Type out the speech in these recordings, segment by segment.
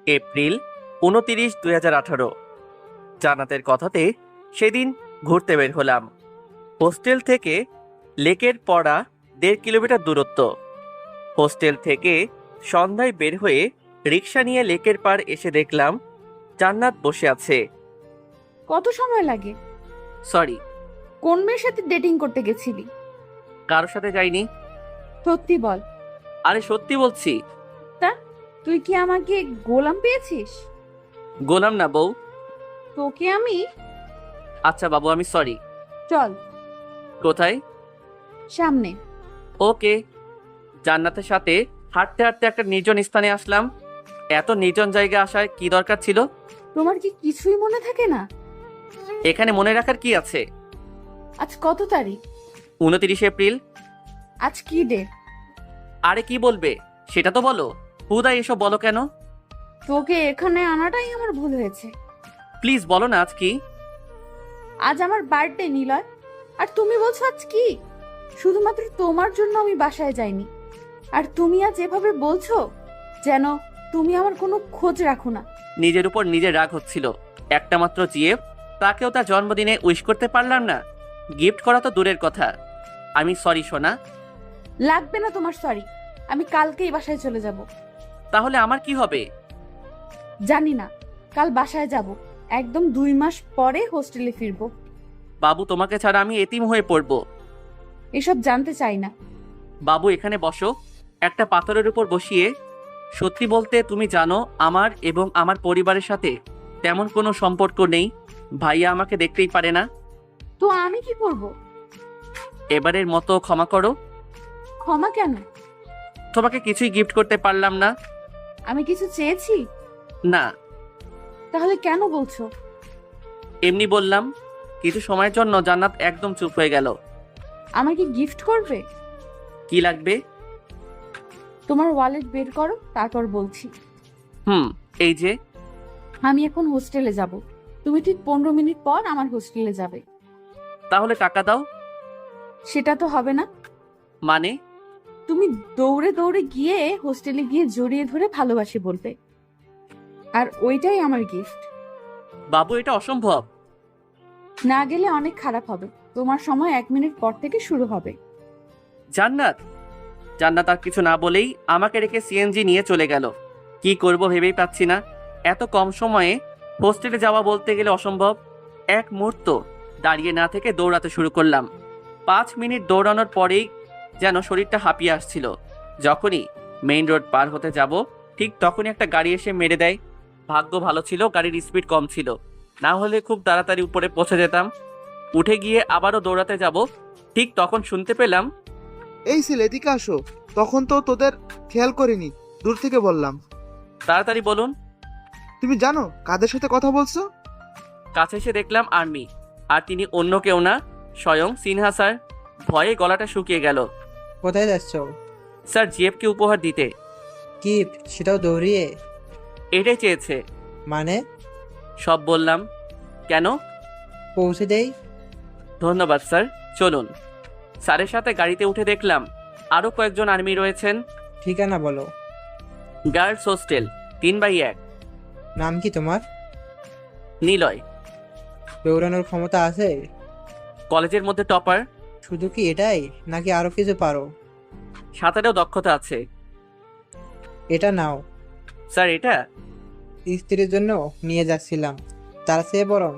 April 29, 2018। জান্নাতের কথাতে সেদিন ঘুরতে বের হলাম। হোস্টেল থেকে লেকের পড়া 1.5 কিলোমিটার দূরত্ব। হোস্টেল থেকে সন্ধ্যায় বের হয়ে রিক্সা নিয়ে লেকের পাড় এসে দেখলাম জান্নাত বসে আছে। কত সময় লাগে? সরি, কোন মেয়ের সাথে ডেটিং করতে গেছিলি? কারোর সাথে যাইনি। সত্যি বল। আরে সত্যি বলছি। তা তুই কি আমাকে গোলাম পেয়েছিস? গোলাম না বউ। তোকে আমি। আচ্ছা বাবু, আমি সরি। চল কোথায়? সামনে। ওকে। জান্নাতের সাথে হাঁটতে হাঁটতে একটা নির্জন স্থানে আসলাম। এত নির্জন জায়গায় আসার কি দরকার ছিল? তোমার কি কিছুই মনে থাকে না? এখানে মনে রাখার কি আছে? আজ কত তারিখ? 29 এপ্রিল। আজ কি ডে? আরে কি বলবে সেটা তো বলো। হুদা এসব বলো কেন? তোকে এখানে আনাটাই আমার ভুল হয়েছে। প্লিজ বলো না আজ কি। আজ আমার বার্থডে নিলয়, আর তুমি বলছো আজ কি? শুধুমাত্র তোমার জন্য আমি বাসায় যাইনি। আর তুমি আজ এভাবে বলছো যেন তুমি আমার কোনো খোঁজ রাখো না। নিজের উপর নিজের রাগ হচ্ছিল। একটা মাত্র জিএফ, তাকেও তার জন্মদিনে উইশ করতে পারলাম না। গিফট করা তো দূরের কথা। আমি সরি সোনা। লাগবে না তোমার সরি। আমি কালকেই বাসায় চলে যাব। তাহলে আমার কি হবে? জানি না, কাল বাসায় যাব। একদম 2 মাস পরে হোস্টেলে ফিরবো। বাবু, তোমাকে ছাড়া আমি এতিম হয়ে পড়বো। এসব জানতে চাই না। বাবু এখানে বসো। একটা পাথরের উপর বসিয়ে। সত্যি বলতে তুমি জানো আমার এবং আমার পরিবারের সাথে তেমন কোনো সম্পর্ক নেই। ভাইয়া আমাকে দেখতেই পারে না। তো আমি কি করব? এবারের মতো ক্ষমা করো। ক্ষমা কেন? তোমাকে কিছুই গিফট করতে পারলাম না। আমি কিছু চেয়েছি? না, তাহলে কেন বলছো? এমনি বললাম। কিছু সময়ের জন্য জান্নাত একদম চুপ হয়ে গেল। আমাকে গিফট করবে? কি লাগবে? তোমার ওয়ালেট বের করো, তারপর বলছি। এই যে। আমি এখন হোস্টেলে যাব। তুমি ঠিক 15 মিনিট পর আমার হোস্টেলে যাবে। তাহলে টাকা দাও। সেটা তো হবে না। মানে? তুমি দৌড়ে দৌড়ে গিয়ে হোস্টেলে গিয়ে জড়িয়ে ধরে ভালোবাসি বলবে, আর ওইটাই আমার গিফট। বাবু এটা অসম্ভব। না গেলে অনেক খারাপ হবে। তোমার সময় 1 মিনিট পর থেকে শুরু হবে। জান্নাত। জান্নাত আর কিছু না বলেই আমাকে রেখে সিএনজি নিয়ে চলে গেল। কি করব ভেবেই পাচ্ছি না। এত কম সময়ে হোস্টেলে যাওয়া বলতে গেলে অসম্ভব। এক মুহূর্ত দাঁড়িয়ে না থেকে দৌড়াতে শুরু করলাম। 5 মিনিট দৌড়ানোর পরেই যেন শরীরটা হাঁপিয়ে আসছিল। যখনই মেইন রোড পার হতে যাব, ঠিক তখনই একটা গাড়ি এসে মেরে দেয়। ভাগ্য ভালো ছিল, গাড়ির স্পিড কম ছিল, না হলে খুব তাড়াতাড়ি উপরে পৌঁছে যেতাম। উঠে গিয়ে আবারও দৌড়াতে যাব, ঠিক তখন শুনতে পেলাম, এই ছেলে এদিকে আসো। তখন তো তোদের খেয়াল করিনি, দূর থেকে বললাম। তাড়াতাড়ি বলুন। তুমি জানো কাদের সাথে কথা বলছো? কাছে এসে দেখলাম আর্মি, আর তিনি অন্য কেউ না, স্বয়ং সিনহা স্যার। ভয়ে গলাটা শুকিয়ে গেল। কোথায় যাচ্ছ? স্যার জিএফকে উপহার দিতে। গিফট? সেটাও দৌড়িয়ে? এটাই চেয়েছে। মানে? সব বললাম। কেন? পৌঁছে দেই? ধন্যবাদ স্যার, চলুন। স্যারের সাথে গাড়িতে উঠে দেখলাম আরও কয়েকজন আর্মি রয়েছেন। ঠিকানা বলো। Girls hostel 3/1। নাম কি তোমার? নিলয়। দৌড়ানোর ক্ষমতা আছে? কলেজের মধ্যে টপার। শুধু কি এটাই, নাকি আরো কিছু পারো? সাঁতারেও দক্ষতা আছে। এটা নাও। স্যার এটা? স্ত্রীর জন্য নিয়ে যাচ্ছিলাম, তার চেয়ে বরং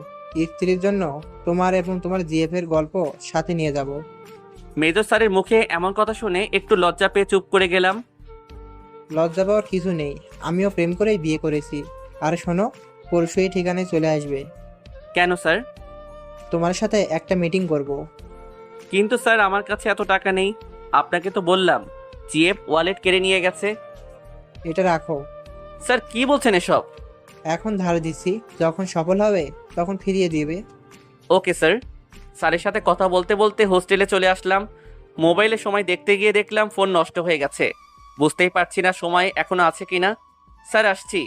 স্ত্রীর জন্য তোমার এবং তোমার জিএফ এর গল্প সাথে নিয়ে যাব। মেজর স্যারের মুখে এমন কথা শুনে একটু লজ্জা পেয়ে চুপ করে গেলাম। লজ্জা পাওয়ার কিছু নেই, আমিও প্রেম করেই বিয়ে করেছি। আর শোনো, পরশু এই ঠিকানায় চলে আসবে। কেন স্যার? তোমার সাথে একটা মিটিং করব। কিন্তু স্যার আমার কাছে এত টাকা নেই। আপনাকে তো বললাম জিএফ ওয়ালেট কেড়ে নিয়ে গেছে। এটা রাখো। স্যার কি বলছেন এসব? এখন ধার দিচ্ছি, যখন সফল হবে তখন ফিরিয়ে দিবে। Okay sir. স্যারের সাথে কথা বলতে বলতে হোস্টেলে চলে আসলাম। মোবাইলে সময় দেখতে গিয়ে দেখলাম ফোন নষ্ট হয়ে গেছে। বুঝতেই পারছি না সময় এখনো আছে কিনা। স্যার আসছি।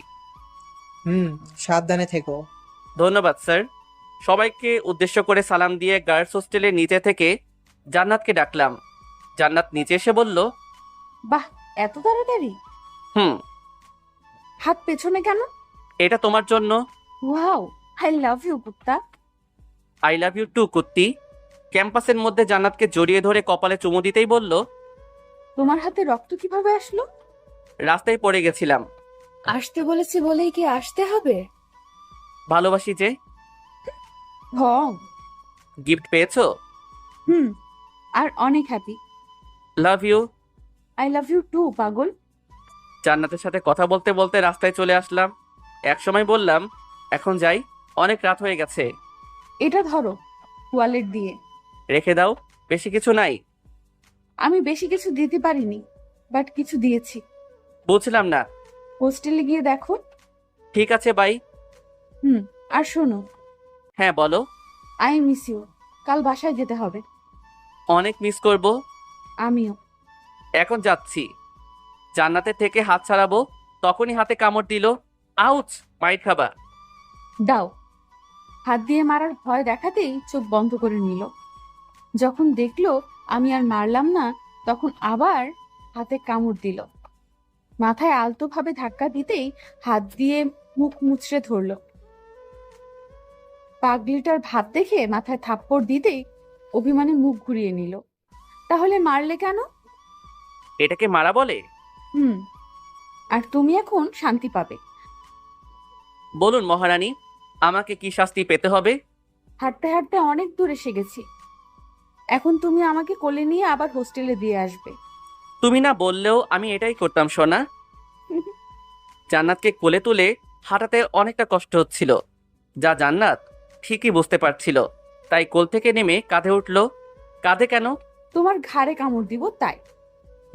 সাবধানে থেকো। ধন্যবাদ স্যার। সবাইকে উদ্দেশ্য করে সালাম দিয়ে গার্লস হোস্টেলের নিচে থেকে জান্নাতকে ডাকলাম। জান্নাত নিচে এসে বলল, বাহ, এত তাড়াতাড়ি? হুম। হাত পেছনে কেন? এটা তোমার জন্য। ওয়াও, আই লাভ ইউ কুত্তা। আই লাভ ইউ টু কুত্তি। ক্যাম্পাসের মধ্যে জান্নাতকে জড়িয়ে ধরে কপালে চুমু দিতেই বলল, তোমার হাতে রক্ত কিভাবে আসলো? রাস্তায় পড়ে গেছিলাম। আসতে বলেছি বলেই কি আসতে হবে? ভালোবাসি যে। ঢং। গিফট পেয়েছো? হুম, আর অনেক happy. Love you. I love you too পাগল। জান্নাতের সাথে কথা বলতে বলতে রাস্তায় চলে আসলাম। একসময় বললাম, এখন যাই, অনেক রাত হয়ে গেছে। এটা ধরো, ওয়ালেট দিয়ে। রেখে দাও, বেশি কিছু নাই। আমি বেশি কিছু দিতে পারিনি, বাট কিছু দিয়েছি। বুঝলাম না। হোস্টেলে গিয়ে দেখো। ঠিক আছে, বাই। হুম, আর শোনো, হ্যাঁ বলো। I miss you. কাল বাসায় যেতে হবে। অনেক মিস করব। আমিও। এখন যাচ্ছি। জান্নাতের থেকে হাত ছাড়াবো, তখনই হাতে কামড় দিল। আউচ, মাইট খাবা। দাও। হাত দিয়ে মারার ভয় দেখাতেই চোখ বন্ধ করে নিল। যখন দেখলো আমি আর মারলাম না, তখন আবার হাতে কামড় দিল। মাথায় আলতোভাবে ধাক্কা দিতেই হাত দিয়ে মুখ মুচড়ে ধরল। পাগলিটার ভাব দেখে মাথায় থাপ্পড় দিতেই অভিমানে মুখ ঘুরিয়ে নিল। তাহলে মারলে কেন? এটাকে মারা বলে? হুম, আর তুমি এখন শান্তি পাবে। বলুন মহারানী, আমাকে কি শাস্তি পেতে হবে? হাঁটতে হাঁটতে অনেক দূর এসে গেছি। এখন তুমি আমাকে কোলে নিয়ে আবার হোস্টেলে দিয়ে আসবে। তুমি না বললেও আমি এটাই করতাম সোনা। জান্নাতকে কোলে তুলে হাঁটাতে অনেকটা কষ্ট হচ্ছিল, যা জান্নাত ঠিকই বুঝতে পারছিল। তাই কোল থেকে নেমে কাঁধে উঠল। কাঁধে কেন? তোমার ঘাড়ে কামড় দিব তাই।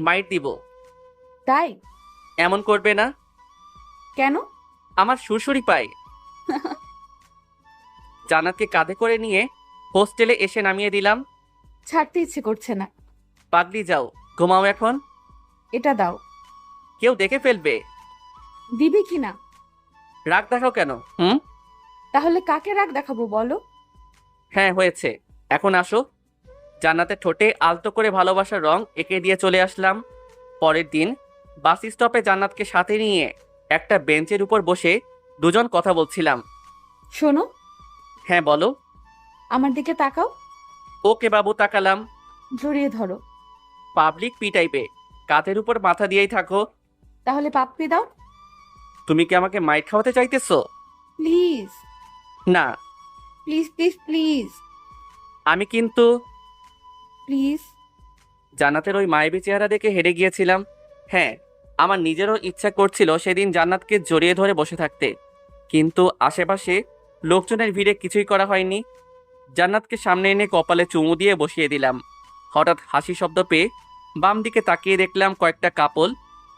মাইট দিব। তাই? এমন করবে না। কেন? আমার সুরসুরি পায়। জান্নাতকে কাঁধে করে নিয়ে হোস্টেলে এসে নামিয়ে দিলাম। ছাড়তে ইচ্ছে করছে না। পাগলি যাও, ঘুমাও এখন। এটা দাও। কেউ দেখে ফেলবে। দিবি কি না? রাগ দেখাও কেন? হুম। তাহলে কাকে রাগ দেখাবো বলো? হ্যাঁ হয়েছে, এখন আসো। জান্নাতের ঠোঁটে আলতো করে ভালোবাসার রং এঁকে দিয়ে চলে আসলাম। পরের দিন বাস স্টপে জান্নাতকে সাথে নিয়ে একটা বেঞ্চের উপর বসে দুজন কথা বলছিলাম। শোনো, হ্যাঁ বলো। আমার দিকে তাকাও। ওকে বাবু, তাকালাম। জড়িয়ে ধরো। পাবলিক পিটাইবে, কাঁধের উপর মাথা দিয়েই থাকো। তাহলে পাপ্পি দাও। তুমি কি আমাকে মাইট খাওয়াতে চাইতেছো? প্লিজ না। প্লিজ প্লিজ প্লিজ আমি কিন্তু প্লিজ। জান্নাতের ওই মায়াবী চেহারা দেখে হেরে গিয়েছিলাম। হ্যাঁ, আমার নিজেরও ইচ্ছা করছিল সেদিন জান্নাতকে জড়িয়ে ধরে বসে থাকতে, কিন্তু আশেপাশে লোকজনের ভিড়ে কিছুই করা হয়নি। জান্নাতকে সামনে এনে কপালে চুমু দিয়ে বসিয়ে দিলাম। হঠাৎ হাসি শব্দ পেয়ে বাম দিকে তাকিয়ে দেখলাম কয়েকটা কাপল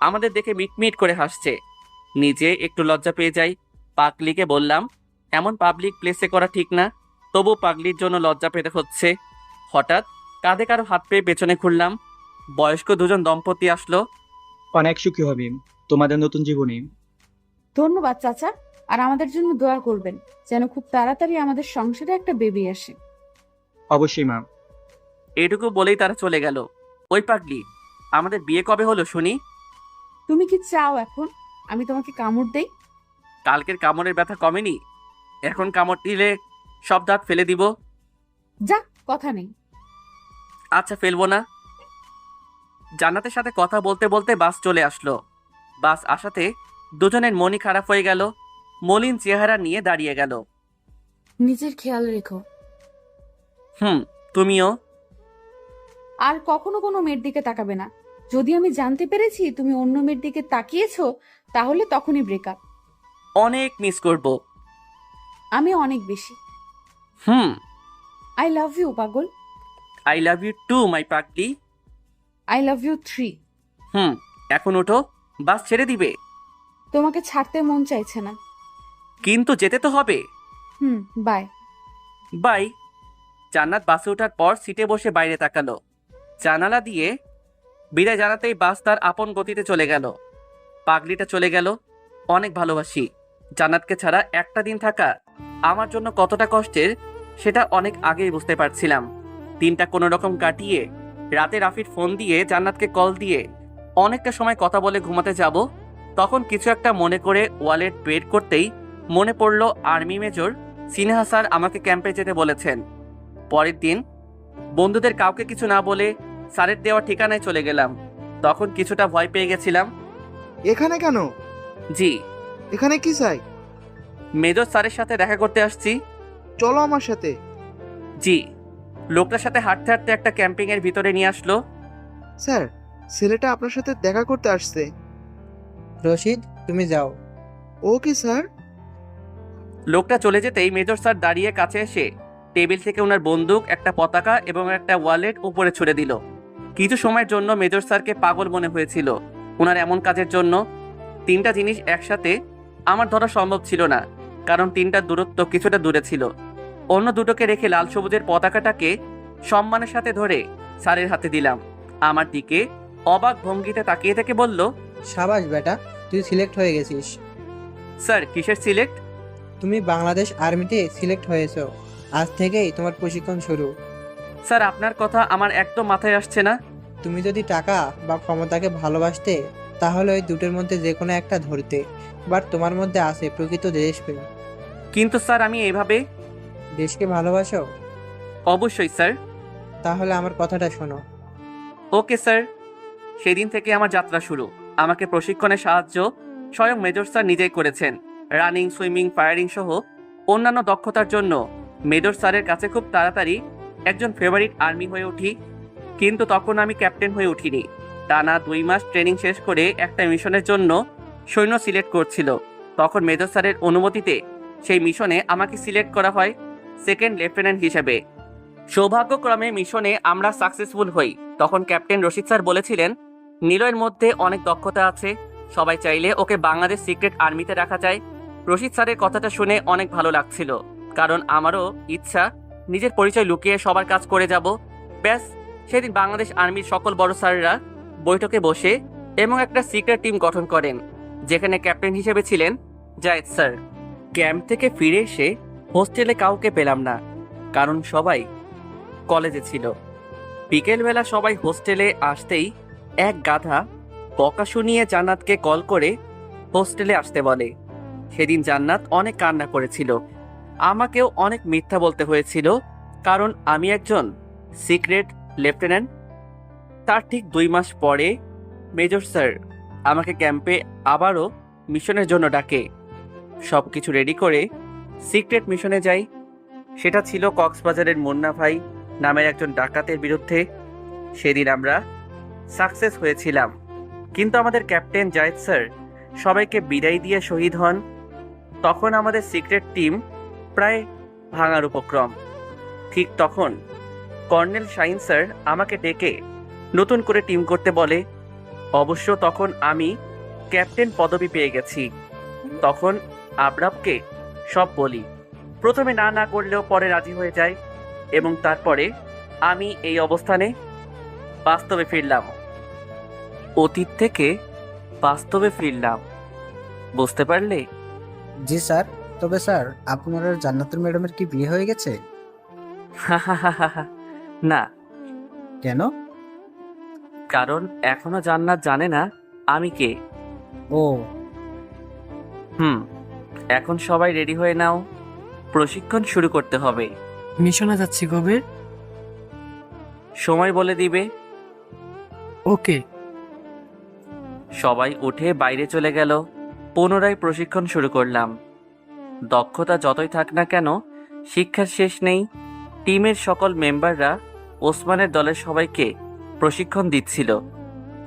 আমাদের দেখে মিটমিট করে হাসছে। নিজে একটু লজ্জা পেয়ে যাই। পাগলিকে বললাম, এমন পাবলিক প্লেসে করা ঠিক না। তবু পাগলির জন্য লজ্জা পেতে হচ্ছে। হঠাৎ কাঁধে কারো হাত পেয়ে পেছনে ঘুরলাম। বয়স্ক দুজন দম্পতি আসলো। অনেক সুখী হবি তোমাদের নতুন জীবনে। ধন্যবাদ চাচা, আর আমাদের জন্য দোয়া করবেন যেন খুব তাড়াতাড়ি আমাদের সংসারে একটা বেবি আসে। অবশ্যই মা। এটুকু বলেই তারা চলে গেল। ওই পাগলি, আমাদের বিয়ে কবে হলো শুনি? তুমি কি চাও এখন আমি তোমাকে কামড় দেই? কালকের কামড়ের ব্যথা কমেনি, এখন কামড় দিলে সব দাঁত ফেলে দিব। যা, কথা নেই। আচ্ছা, ফেলবো না। জান্নাতের সাথে কথা বলতে বলতে বাস চলে আসলো। বাস আসাতে দুজনের মনই খারাপ হয়ে গেল। মলিন চেহারা নিয়ে দাঁড়িয়ে গেল। নিজের খেয়াল রেখো। তুমিও। আর কখনো কোনো মেয়ের দিকে তাকাবে না। যদি আমি জানতে পেরেছি তুমি অন্য মেয়ের দিকে তাকিয়েছো, তাহলে তখনই ব্রেকআপ। অনেক মিস করব। আমি অনেক বেশি। আই লাভ ইউ পাগল। I love you too my পাগলি। I love you 3। এখন ওঠো, বাস ছেড়ে দিবে। তোমাকে ছাড়তে মন চাইছে না। কিন্তু যেতে তো হবে। বাই। বাই। জান্নাত বাসে ওঠার পর সিটে বসে বাইরে তাকালো। জানালা দিয়ে বিদায় জানাতেই বাস তার আপন গতিতে চলে গেল। পাগলিটা চলে গেল। অনেক ভালোবাসি। জান্নাতকে ছাড়া একটা দিন থাকা আমার জন্য কতটা কষ্টের সেটা অনেক আগেই বুঝতে পারছিলাম। দিনটা কোনো রকম কাটিয়ে রাতে রাফির ফোন দিয়ে জান্নাতকে কল দিয়ে অনেকটা সময় কথা বলে ঘুমাতে যাব। তখন কিছু একটা মনে করে ওয়ালেট বের করতেই মনে পড়ল আর্মি মেজর সিনহা স্যার আমাকে ক্যাম্পে যেতে বলেছেন। পরের দিন বন্ধুদের কাউকে কিছু না বলে স্যারের দেওয়া ঠিকানায় চলে গেলাম। তখন কিছুটা ভয় পেয়ে গেছিলাম। এখানে কেন? জি, এখানে কি চাই? মেজর স্যারের সাথে দেখা করতে আসছি। চলো আমার সাথে। জি। লোকটার সাথে হাঁটতে হাঁটতে একটা ক্যাম্পিংয়ের ভিতরে নিয়ে আসলো। স্যার, ছেলেটা আপনার সাথে দেখা করতে আসছে। রশিদ, তুমি যাও। ও কি স্যার? লোকটা চলে যেতেই মেজর স্যার দাঁড়িয়ে কাছে এসে টেবিল থেকে ওনার বন্দুক, একটা পতাকা এবং একটা ওয়ালেট উপরে ছুড়ে দিল। কিছু সময়ের জন্য মেজর স্যারকে পাগল মনে হয়েছিল ওনার এমন কাজের জন্য। তিনটা জিনিস একসাথে আমার ধরা সম্ভব ছিল না, কারণ তিনটার দূরত্ব কিছুটা দূরে ছিল। অন্য দুটোকে রেখে লাল সবুজের পতাকাটাকে সম্মানের সাথে ধরে স্যারের হাতে দিলাম। আমার দিকে অবাক ভঙ্গিতে তাকিয়ে থেকে বলল, সাবাস বেটা, তুই সিলেক্ট হয়ে গেছিস। স্যার কিসের সিলেক্ট? তুমি বাংলাদেশ আর্মিতে সিলেক্ট হয়েছো। আজ থেকেই তোমার প্রশিক্ষণ শুরু। স্যার আপনার কথা আমার একদম মাথায় আসছে না। তুমি যদি টাকা বা ক্ষমতাকে ভালোবাসতে তাহলে ওই দুটোর মধ্যে যে কোনো একটা ধরতে, বাট তোমার মধ্যে আছে প্রকৃত দেশপ্রেম। কিন্তু স্যার আমি এভাবে। দেশকে ভালোবাসো? অবশ্যই স্যার। তাহলে আমার কথাটা শোনো। Okay sir. সেদিন থেকে আমার যাত্রা শুরু। আমাকে প্রশিক্ষণের সাহায্য স্বয়ং মেজর স্যার নিজেই করেছেন। রানিং, সুইমিং, ফায়ারিং সহ অন্যান্য দক্ষতার জন্য মেজর স্যারের কাছে খুব তাড়াতাড়ি একজন ফেভারিট আর্মি হয়ে উঠি। কিন্তু তখন আমি ক্যাপ্টেন হয়ে উঠিনি। টানা 2 মাস ট্রেনিং শেষ করে একটা মিশনের জন্য সৈন্য সিলেক্ট করছিল। তখন মেজর স্যারের অনুমতিতে সেই মিশনে আমাকে সিলেক্ট করা হয় সেকেন্ড লেফটেন্যান্ট হিসেবে। সৌভাগ্যক্রমে মিশনে আমরা সাকসেসফুল হই। তখন ক্যাপ্টেন রশিদ স্যার বলেছিলেন, নিলয়ের মধ্যে অনেক দক্ষতা আছে, সবাই চাইলে ওকে বাংলাদেশ সিক্রেট আর্মিতে রাখা যায়। রশিদ স্যারের কথাটা শুনে অনেক ভালো লাগছিল, কারণ আমারও ইচ্ছা নিজের পরিচয় লুকিয়ে সবার কাজ করে যাব। ব্যাস, সেদিন বাংলাদেশ আর্মির সকল বড় স্যাররা বৈঠকে বসে এবং একটা সিক্রেট টিম গঠন করেন, যেখানে ক্যাপ্টেন হিসেবে ছিলেন জায়েদ স্যার। ক্যাম্প থেকে ফিরে এসে হোস্টেলে কাউকে পেলাম না, কারণ সবাই কলেজে ছিল। বিকেলবেলা সবাই হোস্টেলে আসতেই এক গাধা বকা শুনিয়ে জান্নাতকে কল করে হোস্টেলে আসতে বলে। সেদিন জান্নাত অনেক কান্না করেছিল। আমাকেও অনেক মিথ্যা বলতে হয়েছিল, কারণ আমি একজন সিক্রেট লেফটেন্যান্ট। তার ঠিক 2 মাস পরে মেজর স্যার আমাকে ক্যাম্পে আবারও মিশনের জন্য ডাকে। সব কিছু রেডি করে সিক্রেট মিশনে যাই। সেটা ছিল কক্সবাজারের মুন্না ভাই নামের একজন ডাকাতের বিরুদ্ধে। সেদিন আমরা সাকসেস হয়েছিলাম, কিন্তু আমাদের ক্যাপ্টেন জায়েদ স্যার সবাইকে বিদায় দিয়ে শহীদ হন। তখন আমাদের সিক্রেট টিম প্রায় ভাঙার উপক্রম। ঠিক তখন কর্নেল শাহিন স্যার আমাকে ডেকে নতুন করে টিম করতে বলে। অবশ্য তখন আমি ক্যাপ্টেন পদবি পেয়ে গেছি। তখন আবরাবকে সব বলি। প্রথমে না না করলেও পরে রাজি হয়ে যায়, এবং তারপরে আমি এই অবস্থানে বাস্তবে ফিরলাম। অতীত থেকে বাস্তবে ফিরলাম, বুঝতে পারলে? জি স্যার। তবে স্যার, আপনার আর জান্নাতুল ম্যাডামের কি বিয়ে হয়ে গেছে? না। কেন? কারণ এখনো জান্নাত জানে না আমি কে। ও, এখন সবাই রেডি হয়ে নাও, প্রশিক্ষণ শুরু করতে হবে। মিশনে যাচ্ছি কবে? সময় বলে দিবে। ওকে। সবাই উঠে বাইরে চলে গেল। পুনরায় প্রশিক্ষণ শুরু করলাম। দক্ষতা যতই থাক না কেন, শিক্ষার শেষ নেই। টিমের সকল মেম্বাররা ওসমানের দলের সবাইকে প্রশিক্ষণ দিচ্ছিল।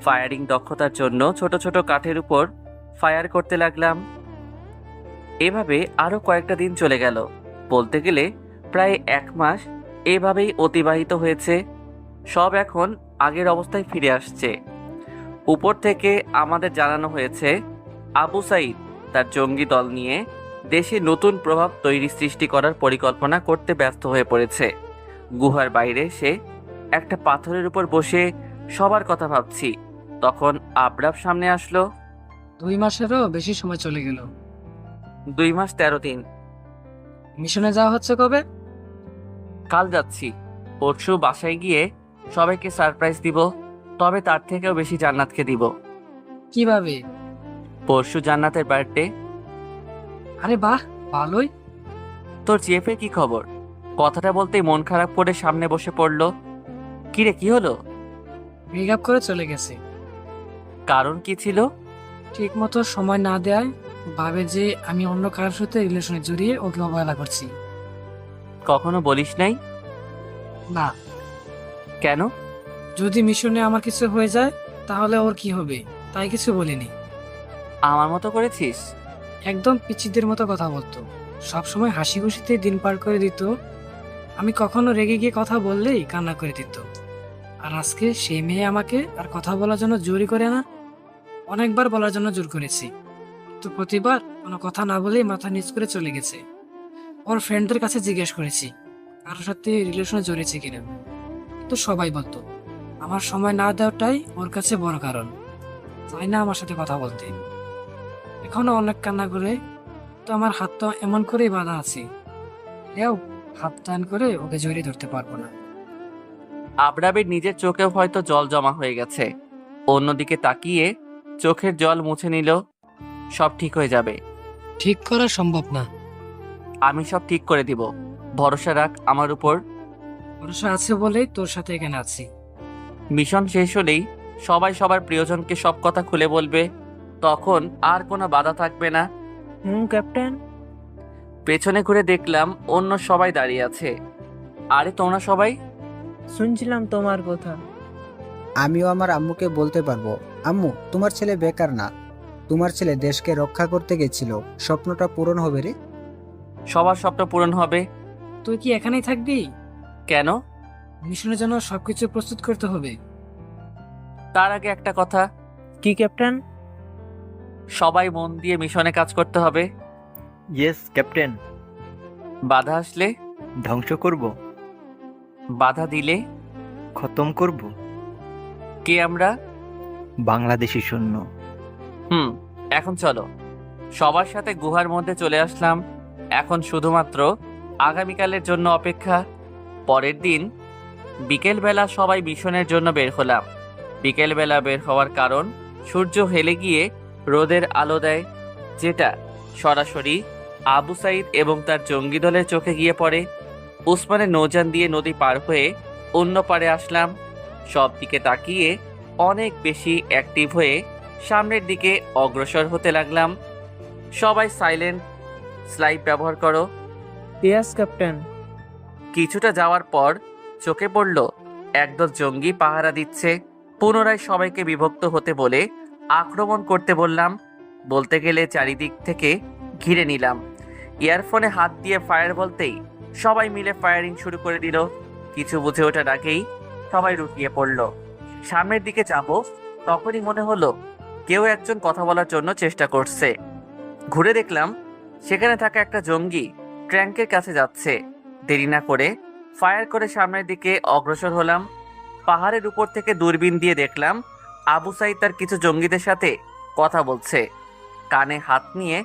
ফায়ারিং দক্ষতার জন্য ছোট ছোট কাঠের উপর ফায়ার করতে লাগলাম। এভাবে আরো কয়েকটা দিন চলে গেল। বলতে গেলে প্রায় 1 মাস এভাবেই অতিবাহিত হয়েছে। সব এখন আগের অবস্থায় ফিরে আসছে। উপর থেকে আমাদের জানানো হয়েছে আবু সাইদ তার জঙ্গি দল নিয়ে দেশে নতুন প্রভাব সৃষ্টি করার পরিকল্পনা করতে ব্যস্ত হয়ে পড়েছে। গুহার বাইরে সে একটা পাথরের উপর বসে সবার কথা ভাবছি। তখন আবরাব সামনে আসলো। 2 মাসেরও বেশি সময় চলে গেল। 2 মাস 13 দিন। মিশনে যাওয়া হচ্ছে কবে? কাল যাচ্ছি। পরশু বাসায় গিয়ে সবাইকে সারপ্রাইজ দিব, তবে তার থেকেও বেশি জান্নাতকে দিব। কিভাবে? পরশু জান্নাতের বার্থডে। আরে বাহ, ভালোই। তোর জিএফের কি খবর? কথাটা বলতেই মন খারাপ করে সামনে বসে পড়লো। কিরে, কি হলো? ব্রেকআপ করে চলে গেছে। কারণ কি ছিল? ঠিক মতো সময় না দেয়, ভাবে যে আমি অন্য কারোর সাথে রিলেশনে জড়িয়ে ওকে অবহেলা করছি। কখনো বলিস নাই? না, কেন? যদি মিশনে আমার কিছু হয়ে যায় তাহলে ওর কি হবে, তাই কিছু বলিনি। আমার মতো করেছিস? একদম পিচ্চিদের মতো কথা বলতো, সবসময় হাসি খুশিতে দিন পার করে দিত। আমি কখনো রেগে গিয়ে কথা বললেই কান্না করে দিত। আর আজকে সেই মেয়ে আমাকে আর কথা বলার জন্য জোরই করে না। অনেকবার বলার জন্য জোর করেছি, তো প্রতিবার কোনো কথা না বলেই মাথা নিচ করে চলে গেছে। ওর ফ্রেন্ডদের কাছে জিজ্ঞেস করেছি কারোর সাথে রিলেশনে জড়িয়েছে কিনা, তো সবাই বলতো আমার সময় না দেওয়াটাই ওর কাছে বড় কারণ, চাই না আমার সাথে কথা বলতে। এখনো অনেক কান্না করে, তো আমার হাত তো এমন করেই বাঁধা আছে, এও হাত টান করে ওকে জড়িয়ে ধরতে পারবো না। আবরাবের নিজের চোখেও হয়তো জল জমা হয়ে গেছে। অন্যদিকে তাকিয়ে চোখের জল মুছে নিল। সব ঠিক হয়ে যাবে। ঠিক করা সম্ভব না। আমি সব ঠিক করে দিব, ভরসা রাখ আমার উপর। ভরসা আছে বলেই তোর সাথে এখানে আছি। মিশন শেষ হলেই সবাই সবার প্রিয়জনকে সব কথা খুলে বলবে, তখন আর কোনো বাধা থাকবে না। ক্যাপ্টেন। পেছনে ঘুরে দেখলাম অন্য সবাই দাঁড়িয়ে আছে। আরে তোমরা সবাই? শুনছিলাম তোমার কথা। আমিও আমার আম্মুকে বলতে পারবো, আম্মু তোমার ছেলে বেকার না, তোমার ছেলে দেশকে রক্ষা করতে গেছিল, স্বপ্নটা পূরণ হবে রে। সবার স্বপ্ন পূরণ হবে। তুই কি এখানেই থাকবি? কেন? মিশনের জন্য সবকিছু প্রস্তুত করতে হবে। তার আগে একটা কথা, কি ক্যাপ্টেন? সবাই মন দিয়ে মিশনে কাজ করতে হবে। Yes captain. বাধা আসলে? ধ্বংস করব, বাধা দিলে? খতম করব। কে আমরা? বাংলাদেশি সৈন্য। এখন চলো। সবার সাথে গুহার মধ্যে চলে আসলাম। এখন শুধুমাত্র আগামীকালের জন্য অপেক্ষা। পরের দিন বিকেলবেলা সবাই মিশনের জন্য বের হলাম। বিকেলবেলা বের হওয়ার কারণ, সূর্য হেলে গিয়ে রোদের আলো দেয়, যেটা সরাসরি আবু সাইদ এবং তার জঙ্গি দলের চোখে গিয়ে পড়ে। উসমানের নৌযান দিয়ে নদী পার হয়ে অন্য পারে আসলাম। সব দিকে তাকিয়ে অনেক বেশি অ্যাক্টিভ হয়ে সামনের দিকে অগ্রসর হতে লাগলাম। সবাই সাইলেন্ট স্লাইড ব্যবহার করো। Yes captain. কিছুটা যাওয়ার পর চোখে পড়ল একদল জঙ্গি পাহারা দিচ্ছে। পুনরায় সবাইকে বিভক্ত হতে বলে আক্রমণ করতে বললাম। বলতে গেলে চারিদিক থেকে ঘিরে নিলাম। ইয়ারফোনে হাত দিয়ে ফায়ার বলতেই সবাই মিলে ফায়ারিং শুরু করে দিল। কিছু বুঝে ওঠার আগেই সবাই লুটিয়ে পড়ল। সামনের দিকে যাব, তখনই মনে হলো কেউ একজন কথা বলার জন্য চেষ্টা করছে। ঘুরে দেখলাম সেখানে থাকা একটা জঙ্গি ট্যাঙ্কের কাছে যাচ্ছে। দেরি না করে ফায়ার করে সামনের দিকে অগ্রসর হলাম। পাহাড়ের উপর থেকে দূরবীন দিয়ে দেখলাম আবু সাইদ তার কিছু জঙ্গিদের সাথে কথা বলছে। কানে হাত নিয়ে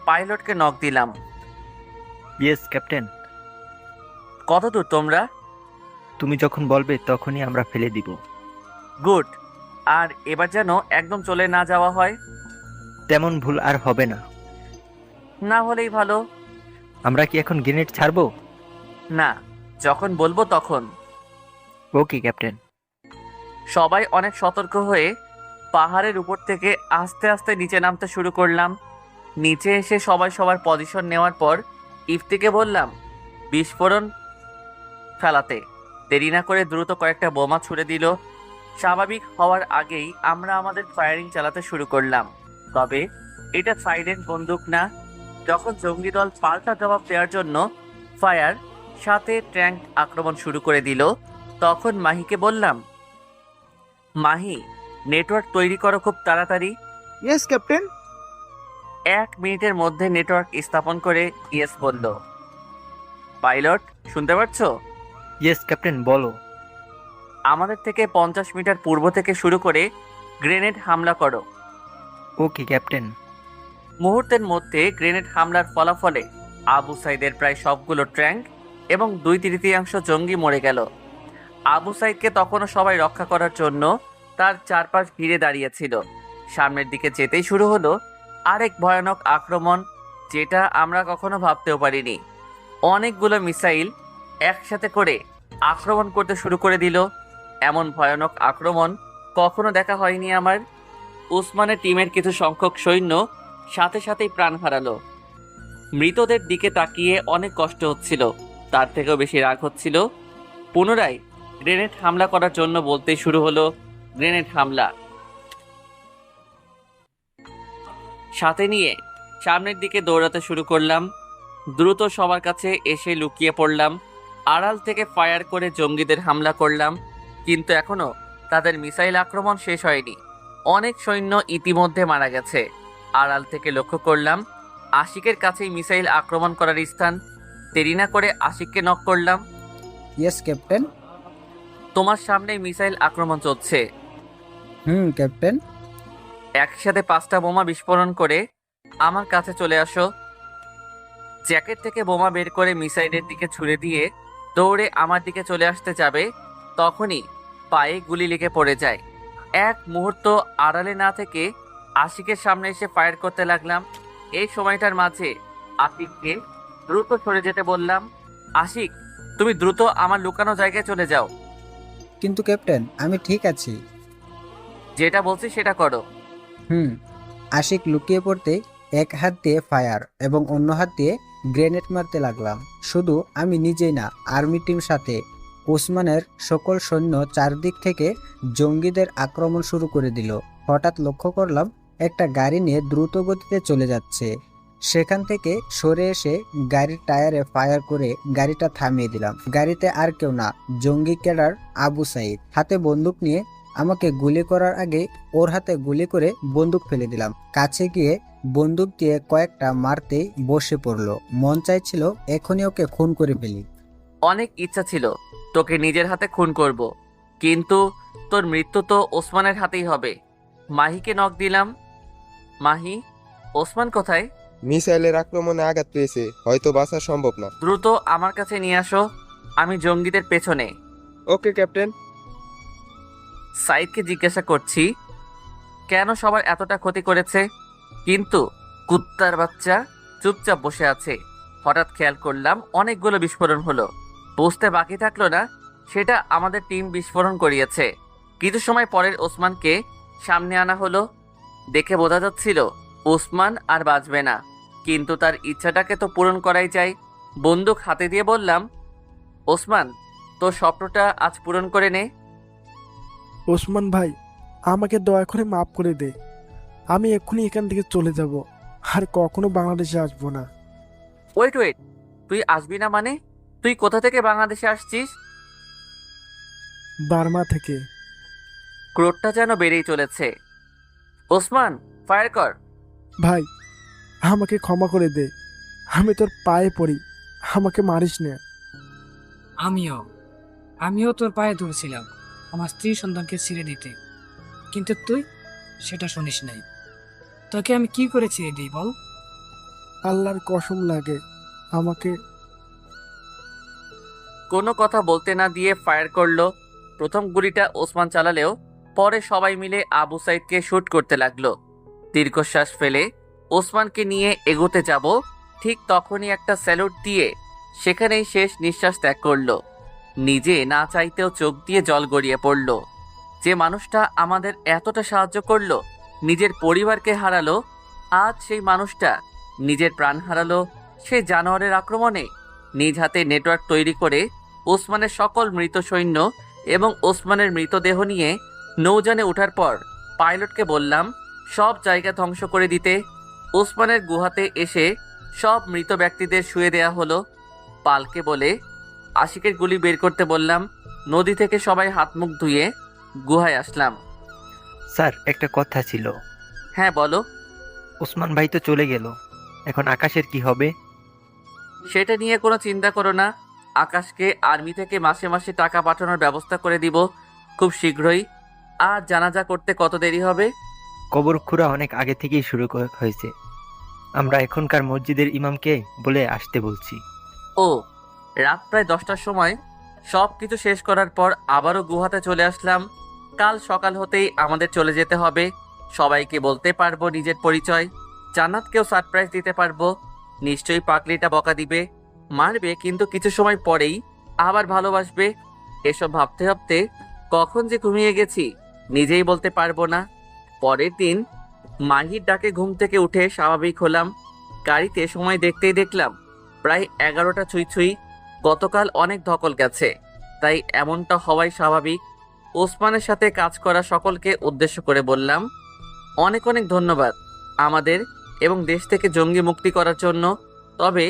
পাইলটকে নক দিলাম। Yes captain. কত দূর তোমরা? তুমি যখন বলবে তখনই আমরা ফেলে দিব। গুড। আর এবার যেন একদম চলে না যাওয়া হয়। তেমন ভুল আর হবে না। না হলেই ভালো। আমরা কি এখন গ্রেনেড ছাড়বো? না, যখন বলবো তখন। ওকে ক্যাপ্টেন। সবাই অনেক সতর্ক হয়ে পাহাড়ের উপর থেকে আস্তে আস্তে নিচে নামতে শুরু করলাম। নিচে এসে সবাই সবার পজিশন নেওয়ার পর ইফতিকে বললাম বিস্ফোরণ ফেলাতে। দেরি না করে দ্রুত কয়েকটা বোমা ছুড়ে দিল। স্বাভাবিক হওয়ার আগেই আমরা আমাদের ফায়ারিং চালাতে শুরু করলাম। তবে এটা সাইলেন্ট বন্দুক না। যখন জঙ্গি দল পাল্টা জবাব দেওয়ার জন্য ফায়ার সাথে ট্যাঙ্ক আক্রমণ শুরু করে দিল, তখন মাহিকে বললাম, মাহি নেটওয়ার্ক তৈরি করো খুব তাড়াতাড়ি। Yes captain. 1 মিনিটের মধ্যে নেটওয়ার্ক স্থাপন করে ইয়েস বলল। পাইলট শুনতে পাচ্ছো? ইয়েস ক্যাপ্টেন বলো। আমাদের থেকে 50 মিটার পূর্ব থেকে শুরু করে গ্রেনেড হামলা করো। ওকে ক্যাপ্টেন। মুহূর্তের মধ্যে গ্রেনেড হামলার ফলাফলে আবু সাইদের প্রায় সবগুলো ট্যাঙ্ক এবং 2/3 জঙ্গি মরে গেল। আবু সাইদকে তখনও সবাই রক্ষা করার জন্য তার চারপাশ ঘিরে দাঁড়িয়েছিল। সামনের দিকে যেতেই শুরু হলো আরেক ভয়ানক আক্রমণ, যেটা আমরা কখনো ভাবতেও পারিনি। অনেকগুলো মিসাইল একসাথে করে আক্রমণ করতে শুরু করে দিল। এমন ভয়ানক আক্রমণ কখনো দেখা হয়নি আমার। উসমানের টিমের কিছু সংখ্যক সৈন্য সাথে সাথেই প্রাণ হারালো। মৃতদের দিকে তাকিয়ে অনেক কষ্ট হচ্ছিল, তার থেকেও বেশি রাগ হচ্ছিল। পুনরায় গ্রেনেড হামলা করার জন্য বলতেই শুরু হলো গ্রেনেড হামলা। সাথে নিয়ে সামনের দিকে দৌড়াতে শুরু করলাম। দ্রুত সবার কাছে এসে লুকিয়ে পড়লাম। আড়াল থেকে ফায়ার করে জঙ্গিদের হামলা করলাম, কিন্তু এখনো তাদের মিসাইল আক্রমণ শেষ হয়নি। অনেক সৈন্য ইতিমধ্যে মারা গেছে। আড়াল থেকে লক্ষ্য করলাম আশিকের কাছেই মিসাইল আক্রমণ করার স্থান। দেরি না করে আশিককে নক করলাম। Yes captain. তোমার সামনে মিসাইল আক্রমণ চলছে। ক্যাপ্টেন। একসাথে 5টা বোমা বিস্ফোরণ করে আমার কাছে চলে আসো। জ্যাকেট থেকে বোমা বের করে মিসাইলের দিকে ছুড়ে দিয়ে দৌড়ে আমার দিকে চলে আসতে যাবে, তখনই পায়ে গুলি লেগে পড়ে যায়। এক মুহূর্ত আড়ালে না থেকে আশিকের সামনে এসে ফায়ার করতে লাগলাম। এই সময়টার মাঝে আশিককে দ্রুত সরে যেতে বললাম। আশিক, তুমি দ্রুত আমার লুকানো জায়গায় চলে যাও। কিন্তু ক্যাপ্টেন, আমি ঠিক আছি। যেটা বলছি সেটা করো। আশিক লুকিয়ে পড়তে এক হাত দিয়ে ফায়ার এবং অন্য হাত দিয়ে গ্রেনেড মারতে লাগলাম। শুধু আমি নিজেই না, আর্মি টিম সাথে ওসমানের সকল সৈন্য চারদিক থেকে জঙ্গিদের আক্রমণ শুরু করে দিল। হঠাৎ লক্ষ্য করলাম একটা গাড়ি নিয়ে দ্রুত গতিতে চলে যাচ্ছে। সেখান থেকে সরে এসে গাড়ির টায়ারে ফায়ার করে গাড়িটা থামিয়ে দিলাম। গাড়িতে আর কেউ না, জঙ্গি ক্যাডার আবু সাইদ। হাতে বন্দুক নিয়ে আমাকে গুলি করার আগে ওর হাতে গুলি করে বন্দুক ফেলে দিলাম। কাছে গিয়ে বন্দুক দিয়ে কয়েকটা মারতে বসে পড়লো। মন চাইছিল এখনই ওকে খুন করে ফেলি। অনেক ইচ্ছা ছিল তোকে নিজের হাতে খুন করব, কিন্তু তোর মৃত্যু তো ওসমানের হাতেই হবে। মাহিকে নক দিলাম। মাহি, ওসমান কোথায়? মিসাইলের আক্রমণে আঘাত পেয়েছে, হয়তো বাঁচা সম্ভব না। দ্রুত আমার কাছে নিয়ে আসো, আমি জঙ্গিদের পেছনে। ওকে ক্যাপ্টেন। সাইদকে জিজ্ঞাসা করছি কেন সবার এতটা ক্ষতি করেছে, কিন্তু কুত্তার বাচ্চা চুপচাপ বসে আছে। হঠাৎ খেয়াল করলাম অনেকগুলো বিস্ফোরণ হলো। বুঝতে বাকি থাকলো না সেটা আমাদের টিম বিস্ফোরণ করিয়েছে। কিছু সময় পরের ওসমানকে সামনে আনা হলো। দেখে বোঝা যাচ্ছিল ওসমান আর বাঁচবে না, কিন্তু তার ইচ্ছাটাকে তো পূরণ করাই যায়। বন্দুক হাতে দিয়ে বললাম, ওসমান, তোর স্বপ্নটা আজ পূরণ করে নে। ওসমান ভাই, আমাকে দয়া করে মাফ করে দে। আমি এক্ষুনি এখান থেকে চলে যাব, আর কখনো বাংলাদেশে আসবো না। ওয়েট, তুই আসবি না মানে? তুই কোথা থেকে বাংলাদেশে আসছিস? বার্মা থেকে। ক্রোধটা যেন বেড়েই চলেছে। ওসমান, ফায়ার কর। ভাই, আমাকে ক্ষমা করে দে, আমি তোর পায়ে পড়ি, আমাকে মারিস না। আমিও তোর পায়ে ধরছিলাম আমার স্ত্রী সন্তানকে ছেড়ে দিতে, কিন্তু তুই সেটা শুনিস নাই। তোকে আমি কি করে ছেড়ে দিই বল? আল্লাহর কসম লাগে, আমাকে। কোনো কথা বলতে না দিয়ে ফায়ার করলো। প্রথম গুলিটা ওসমান চালালেও পরে সবাই মিলে আবু সাইদকে শুট করতে লাগলো। দীর্ঘশ্বাস ফেলে ওসমানকে নিয়ে এগোতে যাব, ঠিক তখনই একটা স্যালুট দিয়ে সেখানেই শেষ নিঃশ্বাস ত্যাগ করলো। নিজে না চাইতেও চোখ দিয়ে জল গড়িয়ে পড়ল। যে মানুষটা আমাদের এতটা সাহায্য করলো, নিজের পরিবারকে হারালো, আজ সেই মানুষটা নিজের প্রাণ হারালো সেই জানোয়ারের আক্রমণে। নিজ হাতে নেটওয়ার্ক তৈরি করে ওসমানের সকল মৃত সৈন্য এবং ওসমানের মৃতদেহ নিয়ে নৌযানে ওঠার পর পাইলটকে বললাম সব জায়গা ধ্বংস করে দিতে। ওসমানের গুহাতে এসে সব মৃত ব্যক্তিদের শুয়ে দেয়া হলো। পালকে বলে আশিকের গুলি বের করতে বললাম। নদী থেকে সবাই হাত মুখ ধুয়ে গুহায় আসলাম। স্যার, একটা কথা ছিল। হ্যাঁ বলো। ওসমান ভাই তো চলে গেল, এখন আকাশের কি হবে? সেটা নিয়ে কোনো চিন্তা করো না, আকাশকে আর্মি থেকে মাসে মাসে টাকা পাঠানোর ব্যবস্থা করে দিব খুব শীঘ্রই। আর জানাজা করতে কত দেরি হবে? কবর খুঁড়া অনেক আগে থেকেই শুরু হয়েছে। আমরা এখনকার মসজিদের ইমামকে বলে আসতে বলছি। ও, রাত প্রায় 10টার সময় সব কিছু শেষ করার পর আবারও গুহাতে চলে আসলাম। কাল সকাল হতেই আমাদের চলে যেতে হবে। সবাইকে বলতে পারবো নিজের পরিচয়। জান্নাতকেও সারপ্রাইজ দিতে পারবো। নিশ্চয়ই পাগলিটা বকা দিবে, মারবে, কিন্তু কিছু সময় পরেই আবার ভালোবাসবে। এসব ভাবতে ভাবতে কখন যে ঘুমিয়ে গেছি নিজেই বলতে পারবো না। পরের দিন মাহির ডাকে ঘুম থেকে উঠে স্বাভাবিক হলাম। গাড়িতে সময় দেখতেই দেখলাম প্রায় 11টা ছুঁই ছুঁই। গতকাল অনেক ধকল গেছে, তাই এমনটা হওয়াই স্বাভাবিক। ওসমানের সাথে কাজ করা সকলকে উদ্দেশ্য করে বললাম, অনেক অনেক ধন্যবাদ আমাদের এবং দেশ থেকে জঙ্গি মুক্তি করার জন্য। তবে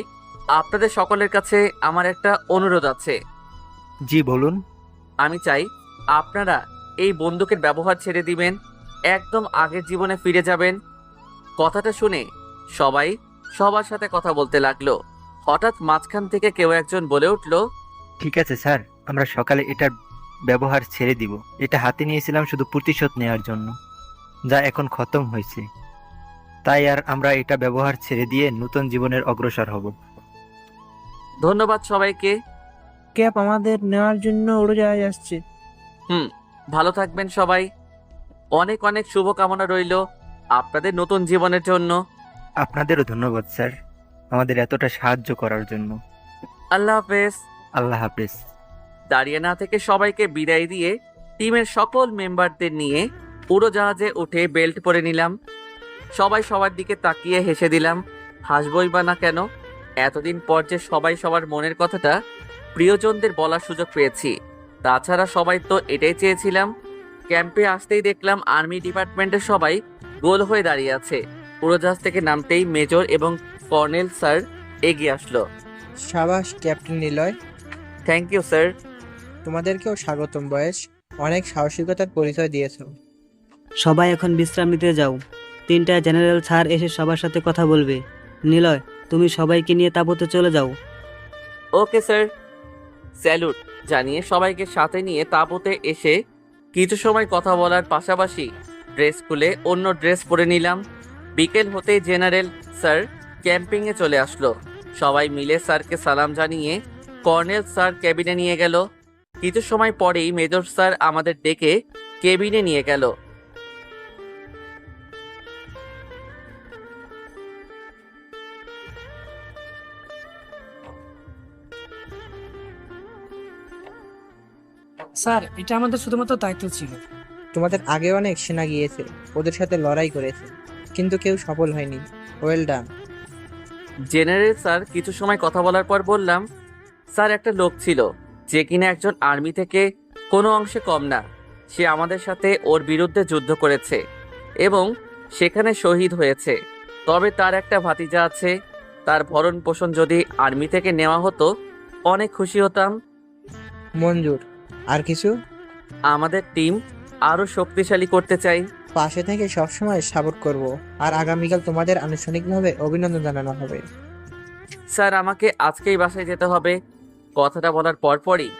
আপনাদের সকলের কাছে আমার একটা অনুরোধ আছে। জি বলুন। আমি চাই আপনারা এই বন্দুকের ব্যবহার ছেড়ে দিবেন, একদম আগের জীবনে ফিরে যাবেন। কথাটা শুনে সবাই সবার সাথে কথা বলতে লাগলো। হঠাৎ মাঝখান থেকে কেউ একজন বলে উঠল, ঠিক আছে স্যার, আমরা সকালে এটার ব্যবহার ছেড়ে দিব। এটা হাতে নিয়েছিলাম শুধু প্রতিশোধ নেওয়ার জন্য, যা এখন খতম হয়েছে। তাই আর আমরা এটা ব্যবহার ছেড়ে দিয়ে নতুন জীবনের অগ্রসর হব। ধন্যবাদ সবাইকে। ক্যাপ আমাদের নেওয়ার জন্য উড়োজাহাজ আসছে। ভালো থাকবেন সবাই। অনেক অনেক শুভকামনা রইল আপনাদের নতুন জীবনের জন্য। আপনাদেরও ধন্যবাদ স্যার, আমাদের এতটা সাহায্য করার জন্য। আল্লাহ হাফেজ। আল্লাহ হাফেজ। দাঁড়িয়ে না থেকে সবাইকে বিদায় দিয়ে টিমের সকল মেম্বারদের নিয়ে উড়োজাহাজে উঠে বেল্ট পরে নিলাম। সবাই সবার দিকে তাকিয়ে হেসে দিলাম। হাসবই বা না কেন, এতদিন পর যে সবাই সবার মনের কথাটা প্রিয়জনদের বলার সুযোগ পেয়েছি। তাছাড়া সবাই তো এটাই চেয়েছিলাম। ক্যাম্পে আসতেই দেখলাম আর্মি ডিপার্টমেন্টের সবাই গোল হয়ে দাঁড়িয়ে আছে। উড়োজাহাজ থেকে নামতেই মেজর এবং কর্নেল স্যার এগিয়ে আসলো। সাবাস captain Niloy, thank you sir. তোমাদেরকেও স্বাগতম বয়েস, অনেক সাহসিকতার পরিচয় দিয়েছো। সবাই এখন বিশ্রাম নিতে যাও। 3টা জেনারেল স্যার এসে সবার সাথে কথা বলবে। নিলয়, তুমি সবাইকে নিয়ে তাঁবুতে চলে যাও। Okay sir. স্যালুট জানিয়ে সবাইকে সাথে নিয়ে তাঁবুতে এসে কিছু সময় কথা বলার পাশাপাশি ড্রেস খুলে অন্য ড্রেস পরে নিলাম। বিকেল হতেই জেনারেল স্যার ক্যাম্পিংয়ে চলে আসলো। সবাই মিলে স্যারকে সালাম জানিয়ে কর্নেল স্যার কেবিনে নিয়ে গেল। কিছু সময় পরেই মেজর স্যার আমাদের ডেকে কেবিনে নিয়ে গেল। স্যার, এটা আমাদের শুধুমাত্র দায়িত্ব ছিল। তোমাদের আগে অনেক সেনা গিয়েছে, ওদের সাথে লড়াই করেছে, কিন্তু কেউ সফল হয়নি। Well done. জেনারেল স্যার কিছু সময় কথা বলার পর বললাম, স্যার একটা লোক ছিল যে কিনা একজন আর্মি থেকে কোনো অংশে কম না। সে আমাদের সাথে ওর বিরুদ্ধে যুদ্ধ করেছে এবং সেখানে শহীদ হয়েছে। তবে তার একটা ভাতিজা আছে। তার ভরণ পোষণ যদি আর্মি থেকে নেওয়া হতো অনেক খুশি হতাম। মঞ্জুর। আর কিছু? আমাদের টিম আরো শক্তিশালী করতে চাই। পাশে থেকে সবসময় সাপোর্ট করব, আর আগামীকাল তোমাদের আনুষ্ঠানিকভাবে অভিনন্দন জানানো হবে। স্যার, আমাকে আজকেই বাসায় যেতে হবে। কথাটা বলার পরপরই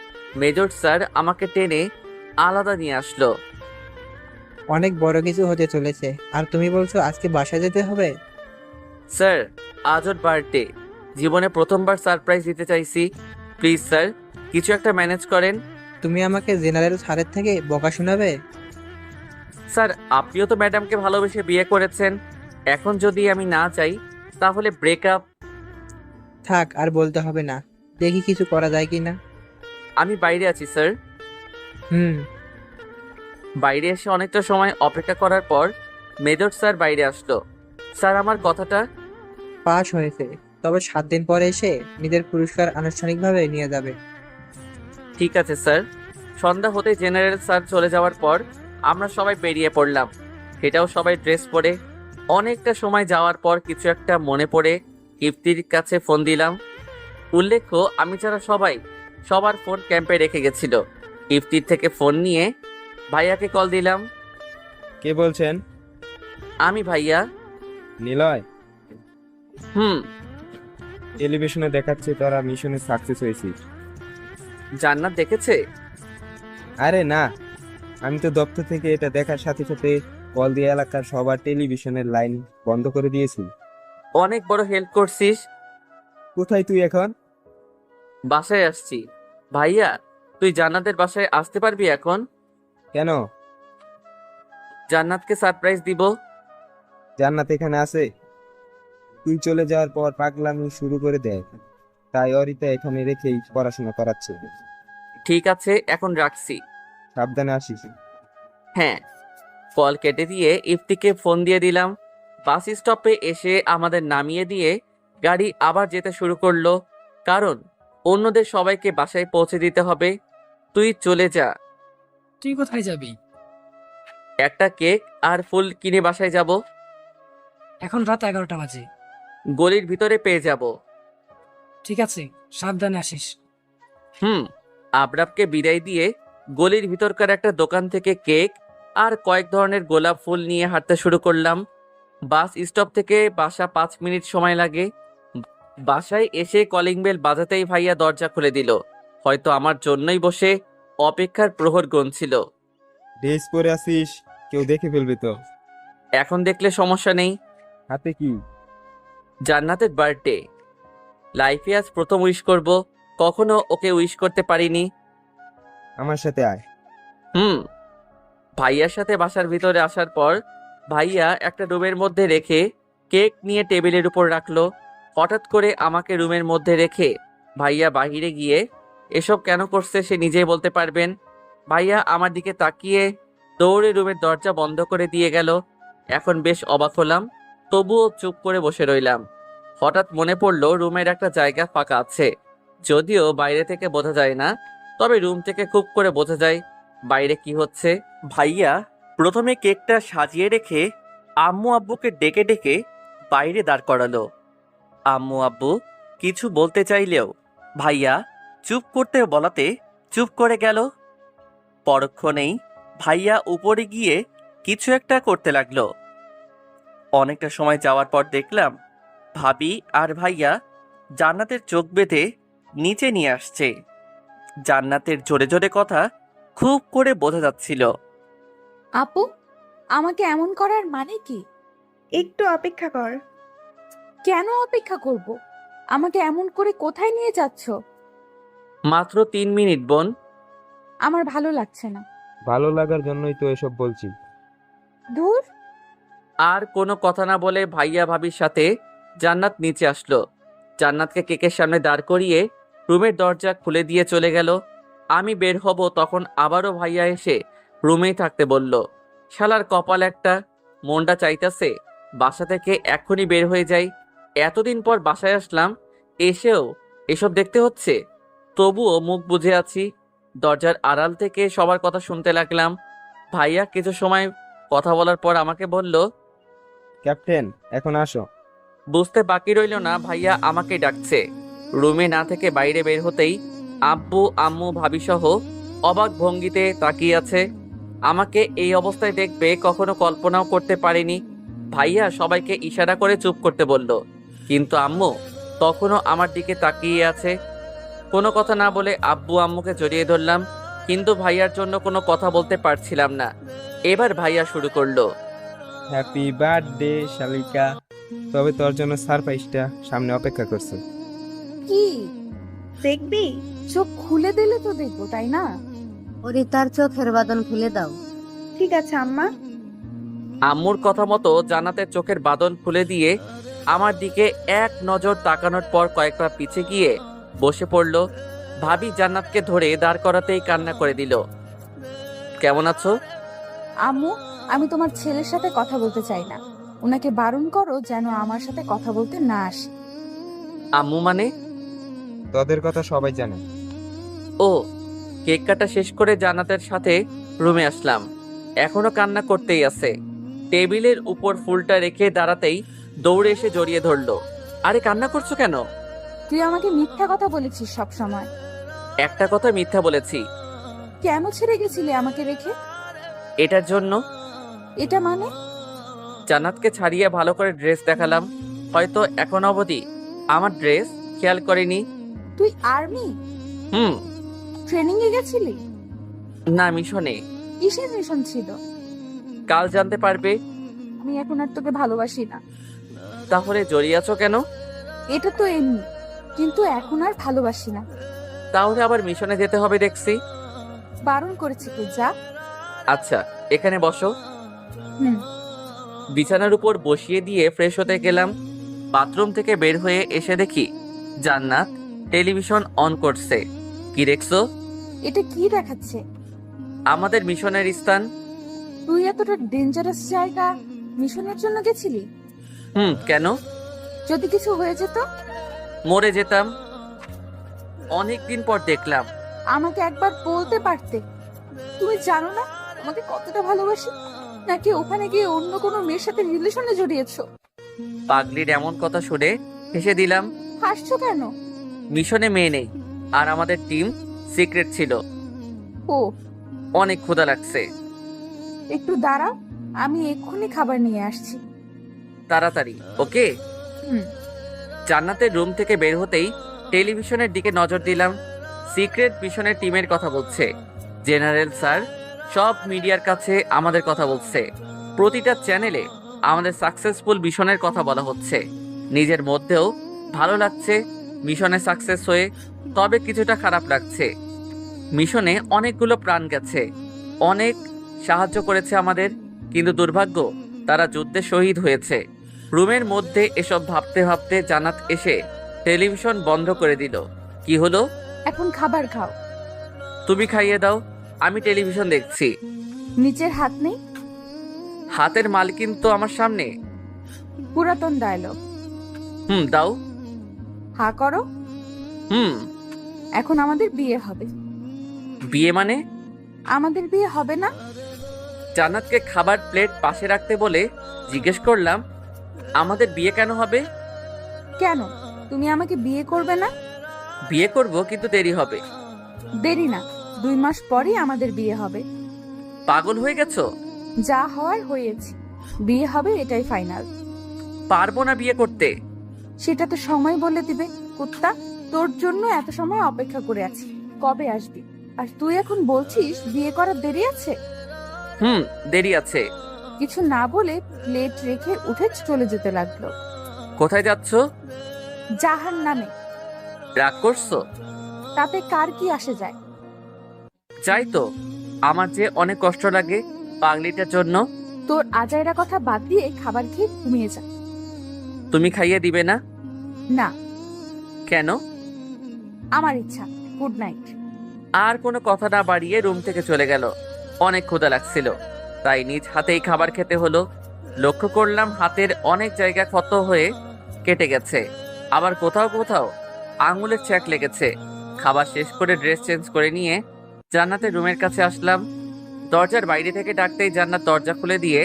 মেজর স্যার আমাকে টেনে আলাদা নিয়ে আসলো। অনেক বড় কিছু হতে চলেছে, আর তুমি বলছো আজকে বাসায় যেতে হবে? স্যার, আজ ওর বার্থডে। জীবনে প্রথমবার সারপ্রাইজ দিতে চাইছি। প্লিজ স্যার, কিছু একটা ম্যানেজ করেন। তুমি আমাকে জেনারেল স্যারের থেকে বকা শোনাবে? স্যার, আপনিও তো ম্যাডামকে ভালোবেসে বিয়ে করেছেন। এখন যদি আমি না চাই তাহলে ব্রেকআপ। থাক, আর বলতে হবে না, দেখি কিছু করা যায় কি না। আমি বাইরে আছি স্যার। বাইরে এসে অনেকটা সময় অপেক্ষা করার পর মেজর স্যার বাইরে আসলো। স্যার, আমার কথাটা? পাস হয়েছে, তবে 7 দিন পরে এসে নিজের পুরস্কার আনুষ্ঠানিকভাবে নিয়ে যাবে। ঠিক আছে স্যার। সন্ধ্যা হতে জেনারেল স্যার চলে যাওয়ার পর আমরা সবাই বেরিয়ে পড়লাম। এটাও সবাই ড্রেস পরে। অনেকটা সময় যাওয়ার পর কিছু একটা মনে পড়ে ইফতির কাছে ফোন দিলাম। উল্লেখ্য, আমি ছাড়া সবাই সবার ফোন ক্যাম্পে রেখে গেছিল। ইফতির থেকে ফোন নিয়ে ভাইয়াকে কল দিলাম। কে বলছেন? আমি ভাইয়া। নিলয়, টেলিভিশনে দেখাচ্ছে তোরা মিশনে সাকসেস হয়েছিস। জান্নাত দেখেছে? আরে না, আমি তো দপ্তর থেকে এটা দেখার সাথে সাথে কল দিয়ে এলাকার সবার টেলিভিশনের লাইন বন্ধ করে দিয়েছি। অনেক বড় হেল্প করছিস। কোথায় তুই এখন? বাসায় আসছি। ভাইয়া, তুই জান্নাতের বাসায় আসতে পারবি এখন? কেন? জান্নাতকে সারপ্রাইজ দিব। জান্নাত এখানে আছে? তুই চলে যাওয়ার পর পাগলামি শুরু করে দেয়, তাই অরিতা এখানে রেখেই পড়াশোনা করাচ্ছে। ঠিক আছে, এখন রাখছি। সাবধানে আসিস। হ্যাঁ। কল কেটে দিয়ে ইফতিকে ফোন দিয়ে দিলাম। বাস স্টপে এসে আমাদের নামিয়ে দিয়ে গাড়ি আবার যেতে শুরু করলো, কারণ অন্যদের সবাইকে বাসায় পৌঁছে দিতে হবে। তুই চলে যা। তুই কোথায় যাবি? একটা কেক আর ফুল কিনে বাসায় যাব। এখন রাত 11টা বাজে। গলির ভিতরে পেয়ে যাব। ঠিক আছে, সাবধানে আসিস। আবরাবকে বিদায় দিয়ে গলির ভিতরকার একটা দোকান থেকে কেক আর কয়েক ধরনের গোলাপ ফুল নিয়ে হাঁটতে শুরু করলাম। বাস স্টপ থেকে বাসা 5 মিনিট সময় লাগে। বাসায় এসে কলিং বেল বাজাতেই ভাইয়া দরজা খুলে দিল। হয়তো আমার জন্যই বসে অপেক্ষার প্রহর গুনছিল। ড্রেস পরে আসিস, কেউ দেখে ফেলবে তো। এখন দেখলে সমস্যা নেই। হাতে কি? জান্নাতের বার্থডে। লাইফে আজ প্রথম উইশ করব, কখনো ওকে উইশ করতে পারিনি। আমার সাথে আয়। ভাইয়ার সাথে বাসার ভিতরে আসার পর ভাইয়া একটা রুমের মধ্যে রেখে কেক নিয়ে টেবিলের উপর রাখলো। হঠাৎ করে আমাকে রুমের মধ্যে রেখে ভাইয়া বাহিরে গিয়ে এসব কেন করছে সে নিজেই বলতে পারবেন। ভাইয়া আমার দিকে তাকিয়ে দৌড়ে রুমের দরজা বন্ধ করে দিয়ে গেল। এখন বেশ অবাক হলাম, তবুও চুপ করে বসে রইলাম। হঠাৎ মনে পড়লো রুমের একটা জায়গা ফাঁকা আছে, যদিও বাইরে থেকে বোঝা যায় না, তবে রুম থেকে খুব করে বোঝা যায় বাইরে কি হচ্ছে। ভাইয়া প্রথমে কেকটা সাজিয়ে রেখে আম্মু আব্বুকে ডেকে ডেকে বাইরে দাঁড় করালো। আম্মু আব্বু কিছু বলতে চাইলেও ভাইয়া চুপ করতে বলাতে চুপ করে গেল। পরক্ষণেই ভাইয়া উপরে গিয়ে কিছু একটা করতে লাগলো। অনেকটা সময় যাওয়ার পর দেখলাম ভাবি আর ভাইয়া জান্নাতের চোখ বেঁধে নিচে নিয়ে আসছে। জান্নাতের জোরে জোরে কথা খুব করে বোঝা যাচ্ছিল। আপু, আমাকে এমন করার মানে কি? একটু অপেক্ষা কর। কেন অপেক্ষা করব? আমাকে এমন করে কোথায় নিয়ে যাচ্ছ? মাত্র 3 মিনিট বোন। আমার ভালো লাগছে না। ভালো লাগার জন্যই তো এসব বলছি। দূর। আর কোনো কথা না বলে ভাইয়া ভাবির সাথে জান্নাত নিচে আসলো। জান্নাতকে কেকের সামনে দাঁড় করিয়ে রুমের দরজা খুলে দিয়ে চলে গেল। আমি বের হব তখন আবারও ভাইয়া এসে রুমেই থাকতে বলল। শালার কপাল একটা, মনটা চাইতাছে বাসা থেকে এখনই বের হয়ে যাই। এতদিন পর বাসায় আসলাম, এসেও এসব দেখতে হচ্ছে। তবুও মুখ বুজে আছি। দরজার আড়াল থেকে সবার কথা শুনতে লাগলাম। ভাইয়া কিছু সময় কথা বলার পর আমাকে বলল, ক্যাপ্টেন, এখন আসো। বুঝতে বাকি রইল না ভাইয়া আমাকে ডাকছে। রুমে না থেকে বাইরে বের হতেই আব্বু আম্মু ভাবি সহ অবাক ভঙ্গিতে তাকিয়ে আছে। আমাকে এই অবস্থায় দেখবে কখনো কল্পনাও করতে পারিনি। ভাইয়া সবাইকে ইশারা করে চুপ করতে বলল, কিন্তু আম্মু তখনও আমার দিকে তাকিয়ে আছে। কোনো কথা না বলে আব্বু আম্মুকে জড়িয়ে ধরলাম, কিন্তু ভাইয়ার জন্য কোনো কথা বলতে পারছিলাম না। এবার ভাইয়া শুরু করলো, হ্যাপি বার্থডে শালিকা, তবে তোর জন্য সারপ্রাইজটা সামনে অপেক্ষা করছে। কি দেখবি? চোখ খুলে দিলে তো দেখবো, তাই না? ওরে তার চোখের বাঁধন খুলে দাও। ঠিক আছে আম্মা। আম্মুর কথা মতো জান্নাতের চোখের বাঁধন খুলে দিয়ে আমার দিকে এক নজর তাকানোর পর কয়েকবার পিছে গিয়ে বসে পড়ল। ভাবি জান্নাতকে ধরে দাঁড় করাতেই কান্না করে দিল। কেমন আছো? আম্মু, আমি তোমার ছেলের সাথে কথা বলতে চাই না। ওনাকে বারণ করো যেন আমার সাথে কথা বলতে না আসে। আম্মু মানে? তোদের কথা সবাই জানে। ও। কেক কাটা শেষ করে জান্নাতের সাথে রুমে আসলাম। এখনো কান্না করতেই আছে। টেবিলের উপর ফুলটা রেখে দাঁড়াতেই দৌড়ে এসে জড়িয়ে ধরলো। আরে কান্না করছো কেন? তুই আমাকে মিথ্যা কথা বলেছিস সব সময়। একটা কথা মিথ্যা বলেছি। কেন ছেড়ে গেছিলে আমাকে রেখে? এটার জন্য। এটা মানে? জান্নাতকে ছাড়িয়ে ভালো করে ড্রেস দেখালাম। হয়তো এখন অবধি আমার ড্রেস খেয়াল করেনি। তুই আর্মি ট্রেনিং এ গেছিলি? না, মিশনে। কিসের মিশন ছিল? কাল জানতে পারবে। আমি এখন আর তোকে ভালোবাসি না। তাহলে জড়িয়ে আছো কেন? এটা তো এমনি, কিন্তু এখন আর ভালোবাসি না। তাহলে আবার মিশনে যেতে হবে দেখছি। বারণ করেছি তুই, যা। আচ্ছা, এখানে বসো। হুম। বিছানার উপর বসিয়ে দিয়ে ফ্রেশ হতে গেলাম। বাথরুম থেকে বের হয়ে এসে দেখি জান্নাত টেলিভিশন অন করছে। কি দেখছো? এটা কি দেখাচ্ছে? আমাদের মিশনের স্থান। তুই এতটা ডেঞ্জারাস জায়গা মিশনের জন্য গেছিলি? কেন? যদি কিছু হয়ে যেত? মরে যেতাম। অনেকদিন পর দেখলাম। আমাকে একবার বলতে পারতে। তুমি জানো না আমাকে কতটা ভালোবাসি, নাকি ওখানে গিয়ে অন্য কোনো মেয়ের সাথে রিলেশনে জড়িয়েছো? পাগলির এমন কথা শুনে হেসে দিলাম। হাসছো কেন? মিশনে মেয়ে নেই, আর আমাদের টিম সিক্রেট ছিল। ও, অনেক ক্ষুধা লাগছে। একটু দাঁড়াও, আমি এক্ষুনি খাবার নিয়ে আসছি। তাড়াতাড়ি, ওকে? হুম। জান্নাতের রুম থেকে বের হতেই টেলিভিশনের দিকে নজর দিলাম। সিক্রেট মিশনের টিমের কথা বলছে। জেনারেল স্যার সব মিডিয়ার কাছে আমাদের কথা বলছে। প্রতিটা চ্যানেলে আমাদের সাকসেসফুল মিশনের কথা বলা হচ্ছে। নিজের মধ্যেও ভালো লাগছে মিশনে সাকসেস হয়ে, তবে কিছুটা খারাপ লাগছে। মিশনে অনেকগুলো প্রাণ গেছে, অনেক সাহায্য করেছে আমাদের, কিন্তু দুর্ভাগ্য তারা যুদ্ধে শহীদ হয়েছে। রুমের মধ্যে এসব ভাবতে ভাবতে জান্নাত এসে টেলিভিশন বন্ধ করে দিল। কি হলো? এখন খাবার খাও। তুমি খাইয়ে দাও, আমি টেলিভিশন দেখছি। নিচের হাত নেই? হাতের মালকিন তো আমার সামনে। পুরাতন ডায়লগ। দাও। হা করো। হুম। এখন আমাদের বিয়ে হবে। বিয়ে মানে? আমাদের বিয়ে হবে না? জান্নাতকে খাবার প্লেট পাশে রাখতে বলে জিজ্ঞেস করলাম, আমাদের বিয়ে কেন হবে? কেন, তুমি আমাকে বিয়ে করবে না? বিয়ে করব, কিন্তু দেরি হবে। দেরি না, 2 মাস পরই আমাদের বিয়ে হবে। পাগল হয়ে গেছো? যা হওয়ার হয়েছে, বিয়ে হবে এটাই ফাইনাল। পারবো না বিয়ে করতে। সেটা তো সময় বলে দিবে কুত্তা। তোর জন্য এত সময় অপেক্ষা করে আছি, কবে আসবি? আর তুই এখন বলছিস বিয়ে করার দেরি আছে? দেরি আছে। কিছু না বলে প্লেট রেখে উঠে চলে যেতে লাগলো। কোথায় যাচ্ছ? জাহান্নামে। রাগ করছো? তাতে কার কি আসে যায়? চাই তো, আমার যে অনেক কষ্ট লাগে পাগলিটার জন্য। তোর আজাইরা কথা বাদ দিয়ে খাবার খেয়ে ঘুমিয়ে যা। তুমি খাইয়ে দিবে না? না। কেন? আমার ইচ্ছা। Good night. আর কোনো কথা না বাড়িয়ে রুম থেকে চলে গেল। অনেক ক্ষুধা লাগছিল, তাই নিজ হাতেই খাবার খেতে হলো। লক্ষ্য করলাম হাতের অনেক জায়গা ক্ষত হয়ে কেটে গেছে, আবার কোথাও কোথাও আঙুলের ছ্যাঁক লেগেছে। খাবার শেষ করে ড্রেস চেঞ্জ করে নিয়ে জান্নাতের রুমের কাছে আসলাম। দরজার বাইরে থেকে ডাকতেই জান্নাত দরজা খুলে দিয়ে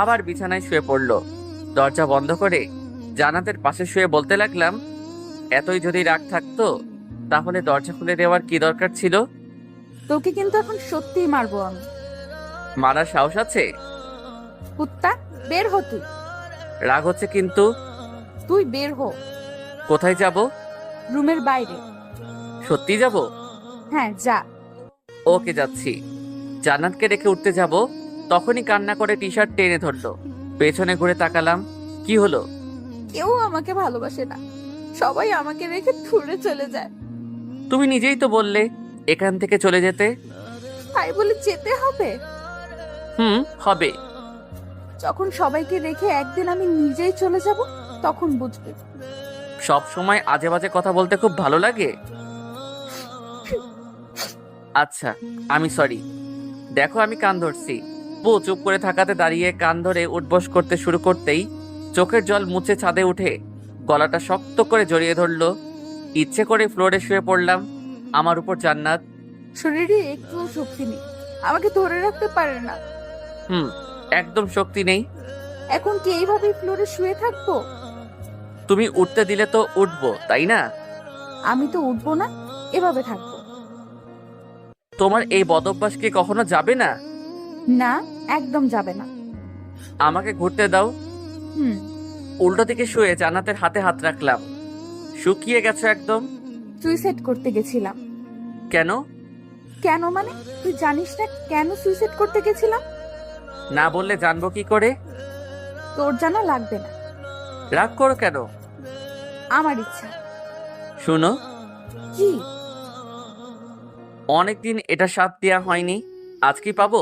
আবার বিছানায় শুয়ে পড়ল। দরজা বন্ধ করে জান্নাতের পাশে শুয়ে বলতে লাগলাম, এতই যদি রাগ থাকতো তাহলে দরজা খুলে দেওয়ার কি দরকার ছিল? তোকে কিন্তু এখন সত্যিই মারবো আমি। মারার সাহস আছে? কুত্তা, বের হ তুই। রাগ হচ্ছে কিন্তু। তুই বের হ। কোথায় যাব? রুমের বাইরে। সত্যি যাব? হ্যাঁ, যা। ওকে, যাচ্ছি। জান্নাতকে রেখে উঠতে যাব, তখনই কান্না করে টি শার্ট টেনে ধরলো। পেছনে ঘুরে তাকালাম। কি হলো? কেউ আমাকে ভালোবাসে না, সবাই আমাকে রেখে দূরে চলে যায়। তুমি নিজেই তো বললে এখান থেকে চলে যেতে। তাই বলে যেতে হবে? হবে। যখন সবাইকে রেখে একদিন আমি নিজেই চলে যাব, তখন বুঝবে। সব সময় আজে বাজে কথা বলতে খুব ভালো লাগে। আচ্ছা, আমি সরি। দেখো আমি কান ধরছি। চুপ করে থাকাতে দাঁড়িয়ে কান ধরে উঠবস করতে শুরু করতেই চোখের জল মুছে ছাদে উঠে গলাটা শক্ত করে জড়িয়ে ধরলো। ইচ্ছে করে ফ্লোরে শুয়ে পড়লাম। আমার উপর জান্নাত। শরীরে একটু শক্তি নেই, আমাকে ধরে রাখতে পারে না। একদম শক্তি নেই। এখন কি এইভাবে ফ্লোরে শুয়ে থাকবো? তুমি উঠতে দিলে তো উঠবো, তাই না? আমি তো উঠবো না, এভাবে থাকবো। তোমার এই বদভ্যাস কি কখনো যাবে না? না, একদম যাবে না। আমাকে ঘুরতে দাও। উল্টো দিকে শুয়ে জান্নাতের হাতে হাত রাখলাম। শুকিয়ে গেছে একদম। সুইসাইড করতে গেছিলাম। কেন? কেন মানে? তুই জানিস না কেন সুইসাইড করতে গেছিলাম? না বললে জানবো কি করে? তোর জানা লাগবে না। রাগ করো কেন? আমার ইচ্ছা। শুনো। কি? অনেকদিন এটা স্বাদ দেওয়া হয়নি, আজ কি পাবো?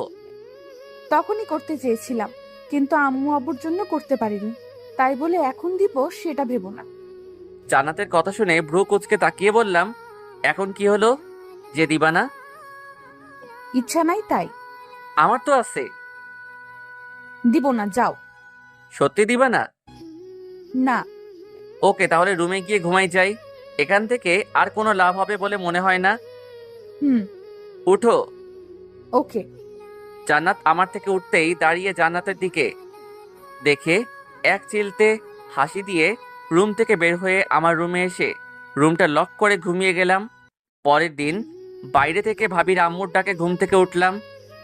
তখনই করতে চেয়েছিলাম, কিন্তু আম্মু আব্বুর জন্য করতে পারিনি। তাই বলে এখন দিব সেটা ভেবো না। জান্নাতের কথা শুনে ভ্রু কুচকে তাকিয়ে বললাম, এখন কি হলো যে দিবা না? ইচ্ছা নাই তাই। আমার তো আছে। দিব না, যাও। সত্যি দিবা না? না। ওকে, তাহলে রুমে গিয়ে ঘুমাই যাই। এখান থেকে আর কোনো লাভ হবে বলে মনে হয় না। হুম। উঠো। ওকে। জান্নাত আমার থেকে উঠতেই দাঁড়িয়ে জান্নাতের দিকে দেখে এক চিলতে হাসি দিয়ে রুম থেকে বের হয়ে আমার রুমে এসে রুমটা লক করে ঘুমিয়ে গেলাম। পরের দিন বাইরে থেকে ভাবির আম্মুর ডাকে ঘুম থেকে উঠলাম।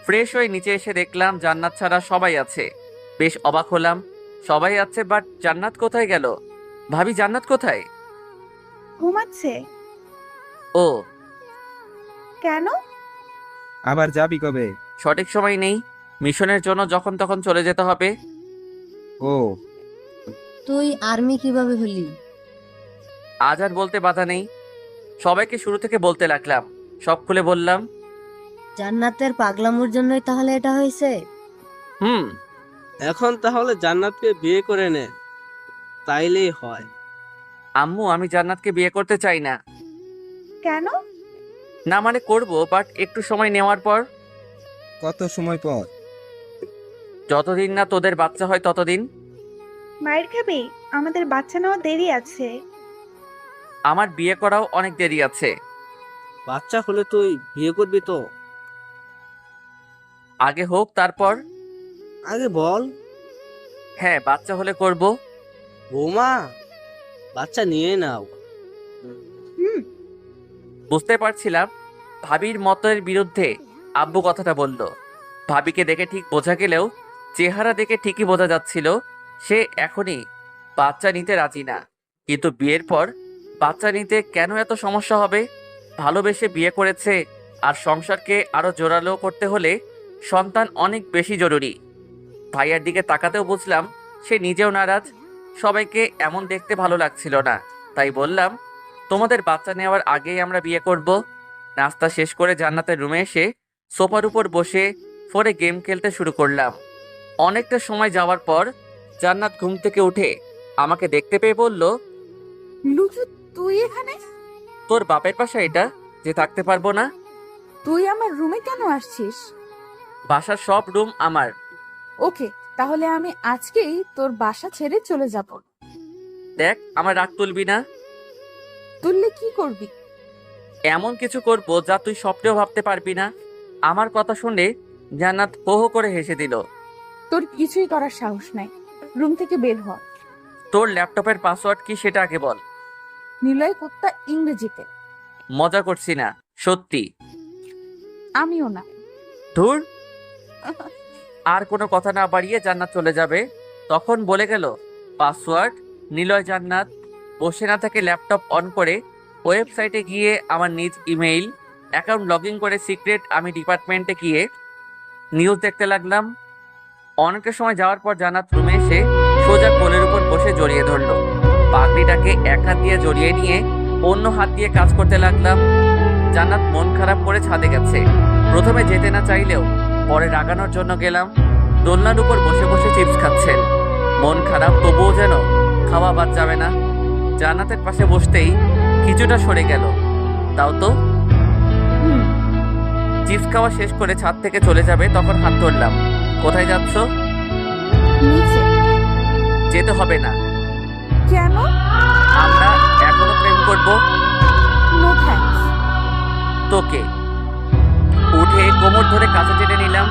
ফ্রেশ হয়ে নিচে এসে দেখলাম জান্নাত ছাড়া সবাই আছে। বেশ অবাক হলাম, সবাই আছে বাট জান্নাত কোথায় গেল? ভাবি, জান্নাত কোথায়? ঘুমাচ্ছে। ও, কেন? আবার যাবি কবে? সঠিক সময় নেই, মিশনের জন্য যখন তখন চলে যেতে হবে। ও, তুই আর্মি কিভাবে হলি? আজ আর বলতে বাধা নেই, সবাইকে শুরু থেকে বলতে লাগলাম। সব খুলে বললাম। জান্নাতের পাগলামোর জন্যই তাহলে এটা হয়েছে? হুম। এখন তাহলে জান্নাতকে বিয়ে করে নে, তাইলেই হয়। আম্মু, আমি জান্নাতকে বিয়ে করতে চাই না। কেন? না মানে করব, বাট একটু সময় নেওয়ার পর। কত সময় পর? যতদিন না তোদের বাচ্চা হয় ততদিন। মায়ের খাবি? আমাদের বাচ্চা নেওয়া দেরি আছে। আমার বিয়ে করাও অনেক দেরি আছে। বাচ্চা হলে তুই বিয়ে করবি তো? আগে হোক তারপর। আগে বল। হ্যাঁ, বাচ্চা হলে করব। বৌমা, বাচ্চা নিয়ে নাও। হুম। বুঝতে পারছিলাম ভাবির মতের বিরুদ্ধে আব্বু কথাটা বলল। ভাবিকে দেখে ঠিক বোঝা গেলেও চেহারা দেখে ঠিকই বোঝা যাচ্ছিল সে এখনই বাচ্চা নিতে রাজি না। কিন্তু বিয়ের পর বাচ্চা নিতে কেন এত সমস্যা হবে? ভালোবেসে বিয়ে করেছে, আর সংসারকে আরো জোরালো করতে হলে সন্তান অনেক বেশি জরুরি। ভাইয়ার দিকে তাকাতেও বুঝলাম সে নিজেও নারাজ। সবাইকে এমন দেখতে ভালো লাগছিল না, তাই বললাম, তোমাদের বাচ্চা নেওয়ার আগেই আমরা বিয়ে করব। নাস্তা শেষ করে জান্নাতের রুমে এসে সোফার উপর বসে ফোনে গেম খেলতে শুরু করলাম। অনেকটা সময় যাওয়ার পর জান্নাত ঘুম থেকে উঠে আমাকে দেখতে পেয়ে বলল, লুচু, তুই এখানে? তোর বাপের বাসা এটা যে থাকতে পারবো না? তুই আমার রুমে কেন আসছিস? বাসার সব রুম আমার। ওকে, তাহলে আমি আজকেই তোর বাসা ছেড়ে চলে যাব। দেখ, আমার রাগ তুলবি না। তুললে কি করবি? এমন কিছু করব যা তুই স্বপ্নেও ভাবতে পারবি না। আমার কথা শুনে জান্নাত হো হো করে হেসে দিল। তোর কিছুই করার সাহস নাই, রুম থেকে বের হ। তোর ল্যাপটপের পাসওয়ার্ড কি সেটা আগে বল। নিলয় কুত্তা ইংরেজিতে। মজা করছি না, সত্যি। আমিও না। ধুর। আর কোনো কথা না বাড়িয়ে জান্নাত চলে যাবে তখন বলে গেল, পাসওয়ার্ড নিলয় জান্নাত। বসে না থেকে ল্যাপটপ অন করে ওয়েবসাইটে গিয়ে আমার নিজ ইমেইল অ্যাকাউন্ট লগ ইন করে সিক্রেট আমি ডিপার্টমেন্টে গিয়ে নিউজ দেখতে লাগলাম। অনেকটা সময় যাওয়ার পর জান্নাত রুমে এসে সোজা কোলের উপর বসে জড়িয়ে ধরলো। পাগড়িটাকে এক হাত দিয়ে জড়িয়ে নিয়ে অন্য হাত দিয়ে কাজ করতে লাগলাম। জান্নাত মন খারাপ করে ছাদে গেছে। প্রথমে যেতে না চাইলেও পরে রাগানোর জন্য গেলাম। দোলনার উপর বসে বসে চিপস খাচ্ছেন। মন খারাপ, তবুও যেন খাওয়া বাদ যাবে না। জান্নাতের পাশে বসতেই কিছুটা সরে গেল। তাও তো। চিপস খাওয়া শেষ করে ছাদ থেকে চলে যাবে তখন হাত ধরলাম। কোথায় যাচ্ছ? নিচে। যেতে হবে না। কেন? আমরা এখনো প্রেম করব। No thanks. তোকে। উঠে কোমর ধরে কাছে টেনে নিলাম।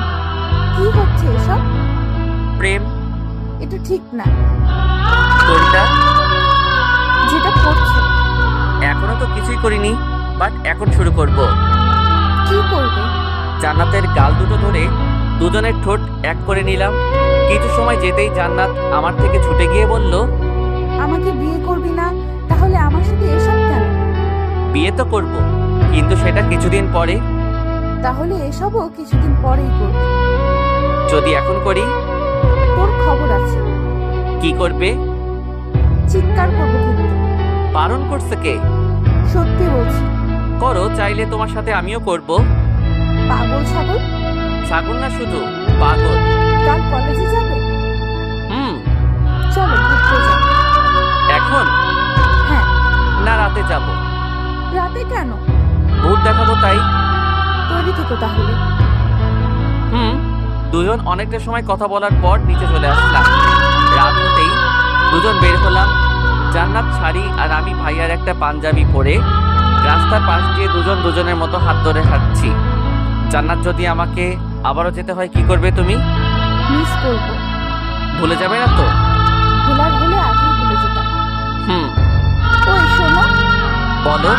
কি হচ্ছে এসব? প্রেম। এটা ঠিক না। কোনটা? যেটা করছো। এখনো তো কিছুই করিনি, বাট এখন শুরু করব। কি করবে? জান্নাতের গাল দুটো ধরে দুজনের ঠোঁট এক করে নিলাম। কিছু সময় যেতেই জান্নাত আমার থেকে ছুটে গিয়ে বলল, আমাকে বিয়ে করবি না? তাহলে আমার সাথে এসব কেন? বিয়ে তো করব, কিন্তু সেটা কিছুদিন পরে। তাহলে এসবও কিছুদিন পরেই করবি। যদি এখন করি? তোর খবর আছে। কি করবে? চিৎকার করবো কিন্তু। বারণ করছে কে? সত্যি বলছি। করো, চাইলে তোমার সাথে আমিও করব। পাগল ছাগল। ছাগল না, শুধু পাগল। কাল কলেজে যাবে? হুম। চলো ঘুরতে রাতে যাব। রাতে কেন? ভূত দেখাবো তাই। তৈরি থেকো তাহলে। দুজন অনেকটা সময় কথা বলার পর নিচে চলে আসলাম। রাত হতেই দুজন বের হলাম। জান্নাত শাড়ি আর আমি ভাইয়ার একটা পাঞ্জাবি পরে রাস্তার পাশ দিয়ে দুজন দুজনের মতো হাত ধরে হাঁটছি। জান্নাত, যদি আমাকে আবারও যেতে হয় কি করবে তুমি? মিস করবো। ভুলে যাবে না তো? ভোলার হলে আগেই ভুলে যেতাম। হুম। ওই শোনো। বলো।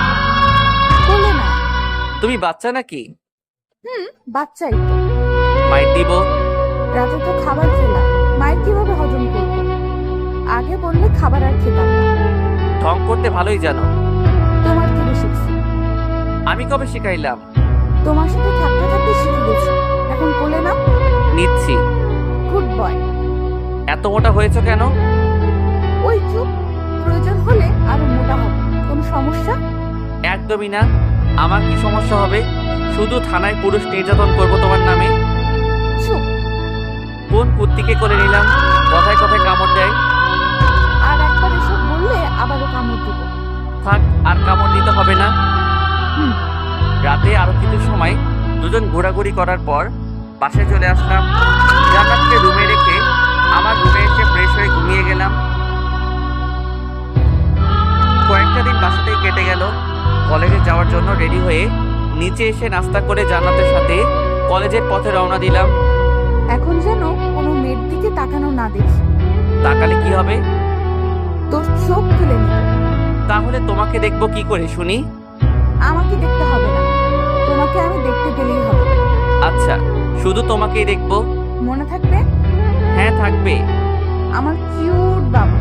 বলে না। তুমি বাচ্চা নাকি? বাচ্চাই তো। মাইর দিব? রাতে তো খাবার খেলাম, মায়ের কিভাবে হজম করবো? আগে বললে খাবার আর খেতাম না। ঢং করতে ভালোই জানো। তোমার থেকে শিখছি। আমি কবে শিখাইলাম? তোমার সাথে থাকতে থাকতে শিখে গেছি। এখন কোলে নাও। নিচ্ছি। Good boy. এত মোটা হয়েছে কেন? ওই চুপ। প্রয়োজন হলে আরো মোটা হবে। কোনো সমস্যা? একদমই না। আমার কি সমস্যা হবে? শুধু থানায় পুরুষ নির্যাতন করব তোমার নামে। চুপ। কোন কুত্তিকে করে নিলাম? কথায় কথায় কামড় দেয়। আর একবার এসব বললে আবারও কামড় দিব। থাক, আর কামড় দিতে হবে না। রাতে আরো কিছু সময় দুজন ঘোরাঘুরি করার পর বাসায় চলে আসলাম। জান্নাতকে রুমে রেখে আমার রুমে এসে ফ্রেশ হয়ে ঘুমিয়ে গেলাম। কয়েকটা দিন বাসাতেই কেটে গেল। কলেজে যাওয়ার জন্য রেডি হয়ে নিচে এসে নাস্তা করে জান্নাতের সাথে কলেজের পথে রওনা দিলাম। এখন যেন কোনো মেয়ের দিকে তাকানো না দেখি। তাকালে কি হবে? তোর চোখ তুলে নেবে। তাহলে তোমাকে দেখবো কি করে শুনি? আমাকে দেখতে হবে না, তোমাকে আমি দেখতে গেলেই হবে। আচ্ছা, শুধু তোমাকেই দেখবো। মনে থাকবে? হ্যাঁ, থাকবে। আমার কিউট বাবু।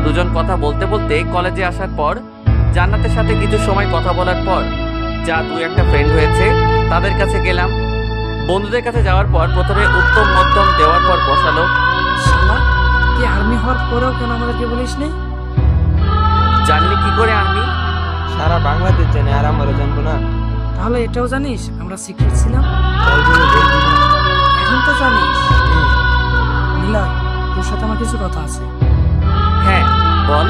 দুজন কথা বলতে বলতে কলেজে আসার পর জান্নাতের সাথে কিছু সময় কথা বলার পর যা দুই একটা ফ্রেন্ড হয়েছে তাদের কাছে গেলাম। বন্ধুদের কাছে যাওয়ার পর প্রথমে উত্তম মধ্যম দেওয়ার পর বসালো। শালা, তুই আর্মি হওয়ার পরেও কেন আমাদেরকে বলিস নি? জানলি কি করে আর্মি? সারা বাংলাদেশ জানে, আর আমারও জানবো না? তাহলে এটাও জানিস আমরা সিক্রেট ছিলাম? তাই বলে বলবি না? এখন তো জানিস। নিলয়, তোর সাথে আমার কিছু কথা আছে। হ্যাঁ, বল।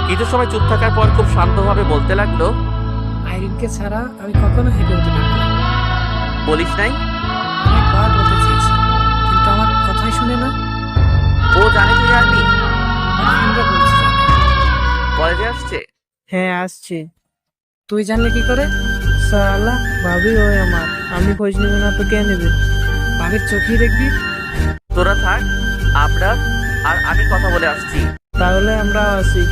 কিছু সময় চুপ থাকার পর খুব শান্তভাবে বলতে লাগলো। আইরিনকে ছাড়া আমি কখনো হেঁটে হতে পারবো না। বলিস নাই? অনেকবার বলতে চেয়েছি, কিন্তু আমার কথাই শুনে না। ও জানে তুই আর্মি? আমার ফ্রেন্ডরা বলছে জানে। কলেজে আসছে? হ্যাঁ, আসছে। তুই জানলে কি করে? সালা, ভাবি ওই আমার, আমি খোঁজ নেবে না তো কে নেবে? ভাবির চোখেই দেখবি। তোরা থাক, আমরা আর আমি কথা বলে আসছি। তাহলে আমরা আসি।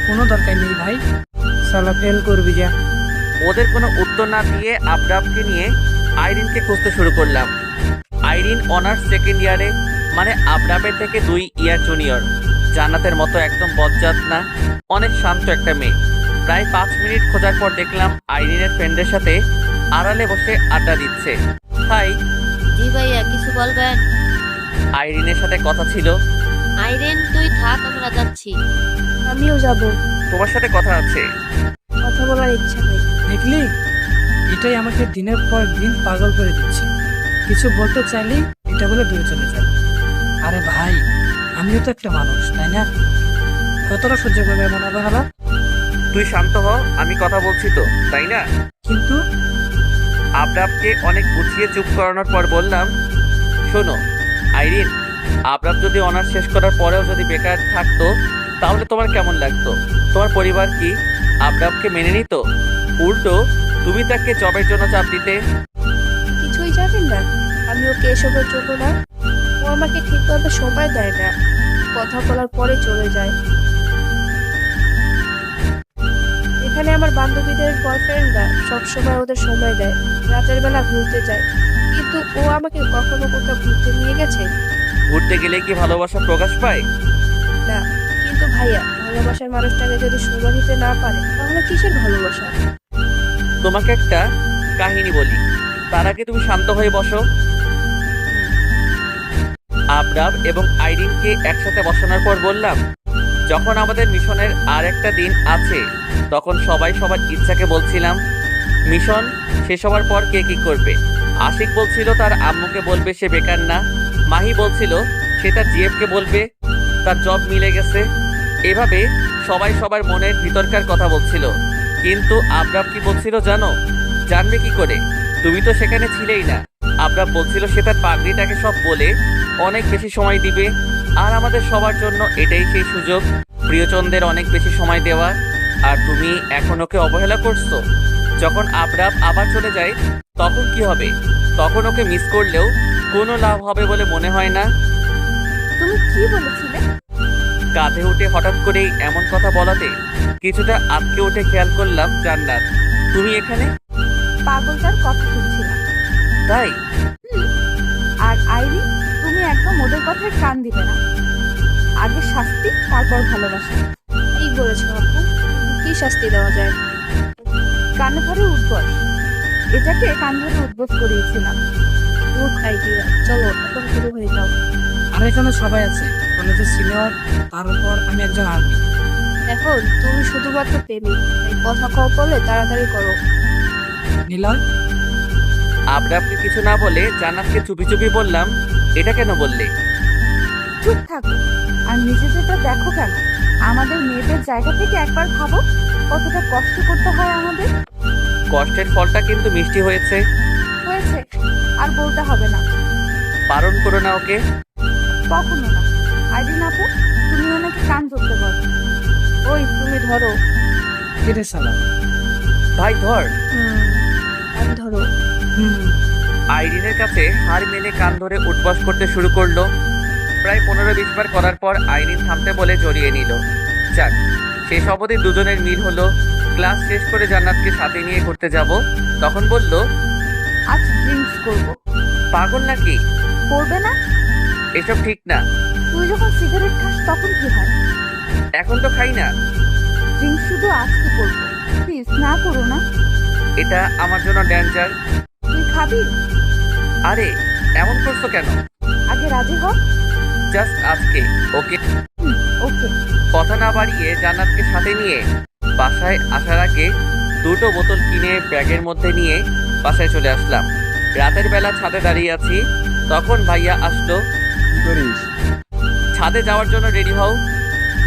কোনো দরকার নেই ভাই, সালা ফেল করবি যা। ওদের কোনো উত্তর না দিয়ে আবরাবকে নিয়ে আইরিনকে খুঁজতে শুরু করলাম। আইরিন অনার্স সেকেন্ড ইয়ারে, মানে আবরাবের থেকে 2 ইয়ার জুনিয়র। জান্নাতের মতো একদম বজ্জাত না, অনেক শান্ত একটা মেয়ে। প্রায় 5 মিনিট খোঁজার পর দেখলাম আইরিনের ফ্রেন্ডের সাথে আড়ালে বসে আড্ডা দিচ্ছে। হাই। জি ভাইয়া, কিছু বলবেন? আইরিনের সাথে কথা ছিল। আইরেন, তুই থাক, আমরা যাচ্ছি। আমিও যাব। তোমার সাথে কথা আছে। কথা বলার ইচ্ছা নেই। দেখলি, এটাই আমাকে দিনের পর দিন পাগল করে দিচ্ছে। কিছু বলতে চাইলেই এটা বলে দূরে চলে যায়। আরে ভাই, আমিও তো একটা মানুষ, তাই না? কতটা সহ্য করবে এমন অবহেলা? তুই শান্ত হ, আমি কথা বলছি তো, তাই না? কিন্তু আবরাবকে অনেক বুঝিয়ে চুপ করানোর পর বললাম, শোনো আইরিন, আবরাব যদি অনার্স শেষ করার পরেও যদি বেকার থাকতো তাহলে তোমার কেমন লাগতো? তোমার পরিবার কি আবরাবকে মেনে নিত? উল্টো তুমি তাকে জবের জন্য চাপ দিতে। কিছুই জানেন না, আমি ওকে এসবের জন্য না। ও আমাকে ঠিকভাবে সময় দেয় না, কথা বলার পরে চলে যায়। এখানে আমার বান্ধবীদের বয়ফ্রেন্ডরা সবসময় ওদের সময় দেয়, রাতের বেলা ঘুরতে যায়, কিন্তু ও আমাকে কখনো কোথাও ঘুরতে নিয়ে গেছে? ঘুরতে গেলে কি ভালোবাসা প্রকাশ পায়? না। কিন্তু ভাইয়া, ভালোবাসার মানুষটাকে যদি সময় দিতে না পারে তাহলে কিসের ভালোবাসা? তোমাকে একটা কাহিনী বলি, তার আগে তুমি শান্ত হয়ে বসো। আবরাব এবং আইরিনকে একসাথে বসানোর পর বললাম, যখন আমাদের মিশনের আর একটা দিন আছে তখন সবাই সবার ইচ্ছাকে বলছিলাম। মিশন শেষ হওয়ার পর কে কি করবে? আশিক বলছিল তার আম্মুকে বলবে সে বেকার না। মাহি বলছিল সে তার জিএফকে বলবে তার জব মিলে গেছে। এভাবে সবাই সবার মনের ভিতরকার কথা বলছিল, কিন্তু আবরাব কি বলছিল জানো? জানবে কি করে? তুমি তো সেখানে ছিলেই না। আবরাব বলছিল সে তার পাগড়িটাকে সব বলে অনেক বেশি সময় দিবে, আর আমাদের সবার জন্য এটাই সেই সুযোগ প্রিয়চন্দ্রের অনেক বেশি সময় দেওয়া। আর তুমি এখন ওকে অবহেলা করছো। যখন আবরাব আবার চলে যায় তখন কি হবে? তখন ওকে মিস করলেও কোনো লাভ হবে বলে মনে হয় না। তুমি কি বলেছিলে? কাঁধে উঠে হঠাৎ করেই এমন কথা বলাতে কিছুটা আটকে উঠে খেয়াল করলাম জান্নাত তুমি এখানে। পাগলটার কথা শুনছিলাম। তাই? আর আইরি, তুমি একদম ওদের কথায় কান দিবে না। আগে শাস্তি, তারপর ভালোবাসা। ঠিক বলেছো আপু, কি শাস্তি দেওয়া যায়? কানে ধরে উঠবস, এটাকে কান ধরে উঠবস করিয়েছিলাম। গুড আইডিয়া, চলো এখন শুরু হয়ে যাও। আর এখানে সবাই আছে, কলেজের সিনিয়র, তার উপর আমি একজন আর্মি। এখন তুমি শুধুমাত্র প্রেমিক, তাই কথা কম বলে তাড়াতাড়ি করো। নিলয়, আবরাবকে কিছু না বলে জান্নাতকে চুপি চুপি বললাম, এটা কেন বললে? চুপ থাকো আর নিজেদেরটা দেখো কেন? আমাদের মেয়েদের জায়গা থেকে একবার ভাবো কতটা কষ্ট করতে হয় আমাদের। কষ্টের ফলটা কিন্তু মিষ্টি হয়েছে। হয়েছে, আর বলতে হবে না। বারণ করো না ওকে। কখনো না। আইরিন আপু, তুমি ওনাকে কান ধরতে বলো। ওই তুমি ধরো। ফিরে সালাম। ভাই ধর। কান ধরো। আইরিনের কাছে হার মেনে কান ধরে উঠবস করতে শুরু করলো। প্রায় 15-20 বার করার পর আইরিন থামতে বলে জড়িয়ে নিল। যাক, শেষ অবধি দুজনের মিল হলো। ক্লাস শেষ করে জান্নাতকে সাথে নিয়ে ঘুরতে যাব। তখন বলল, আজ ড্রিঙ্কস করবো। পাগল নাকি? করবে না? এসব ঠিক না। তুই যখন সিগারেট খাস তখন কি হয়? এখন তো খাই না। ড্রিঙ্কস শুধু আজকে করবো, প্লিজ না করো না। এটা আমার জন্য ডেঞ্জার। তুই খাবি? আরে এমন করছো কেন? আগে রাজি হ। জাস্ট আজকে, ওকে? ওকে। কথা না বাড়িয়ে জান্নাতকে সাথে নিয়ে বাসায় আসার আগে 2টো বোতল কিনে ব্যাগের মধ্যে নিয়ে বাসায় চলে আসলাম। রাতের বেলা ছাদে দাঁড়িয়ে আছি, তখন ভাইয়া আসলো। কি করিস? ছাদে যাওয়ার জন্য রেডি হও।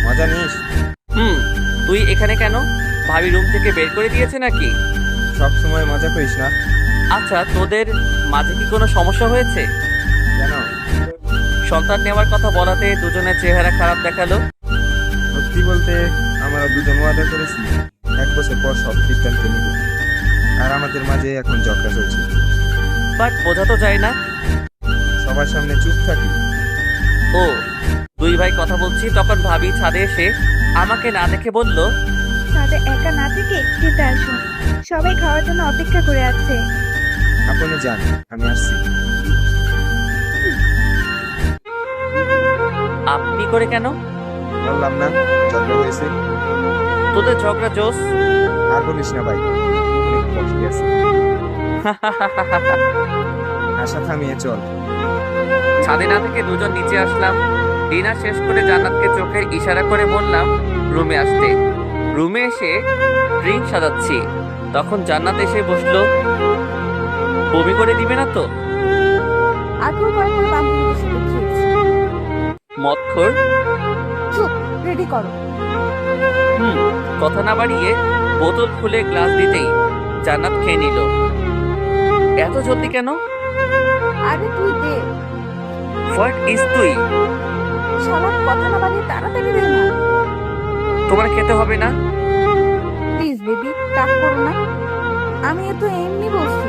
মজা নিস? তুই এখানে কেন? ভাবি রুম থেকে বের করে দিয়েছে নাকি? সব সময় মজা করিস না। আচ্ছা, তোদের মাঝে কি কোনো সমস্যা হয়েছে? কেন? সন্তান নেওয়ার কথা বলাতে দুজনের চেহারা খারাপ দেখালো। সত্যি বলতে আমরা দুজন ওয়াদা করেছি 1 বছর পর সব সিদ্ধান্ত নিব, আর আমাদের মাঝে এখন ঝগড়া চলছে। বাট বোঝা তো যায় না। সবার সামনে চুপ থাকি। ও, 2 ভাই কথা বলছি, তখন ভাবি ছাদে এসে আমাকে না দেখে বলল, ছাদে একা না থেকে খেতে আসুন, সবাই খাওয়ার জন্য অপেক্ষা করে আছে। আপনি যান, আমি আসছি। আপনি করে কেন? বললাম না ঝগড়া হয়েছে। তোদের ঝগড়া জোস। আর বলিস না ভাই, অনেক কষ্টে আছে। আশা থামিয়ে চল। ছাদে না থেকে দুজন নিচে আসলাম। ডিনার শেষ করে জান্নাতকে চোখের ইশারা করে বললাম রুমে আসতে। রুমে এসে ড্রিঙ্ক সাজাচ্ছি, তখন জান্নাত এসে বসলো। বমি করে দিবে না তো? আগেও কয়েকবার বান্ধবীদের সাথে খেয়েছি। মদখোর। চুপ, রেডি করো। কথা না বাড়িয়ে বোতল খুলে গ্লাস দিতেই জান্নাত খেয়ে নিল। এত জলদি কেন? আরে তুই দে। হোয়াট ইজ তুই? শালা, কথা না বাড়িয়ে তাড়াতাড়ি দে না। তোমার খেতে হবে না? প্লিজ বেবি, রাগ করো না। আমি এ তো এমনি বলছি।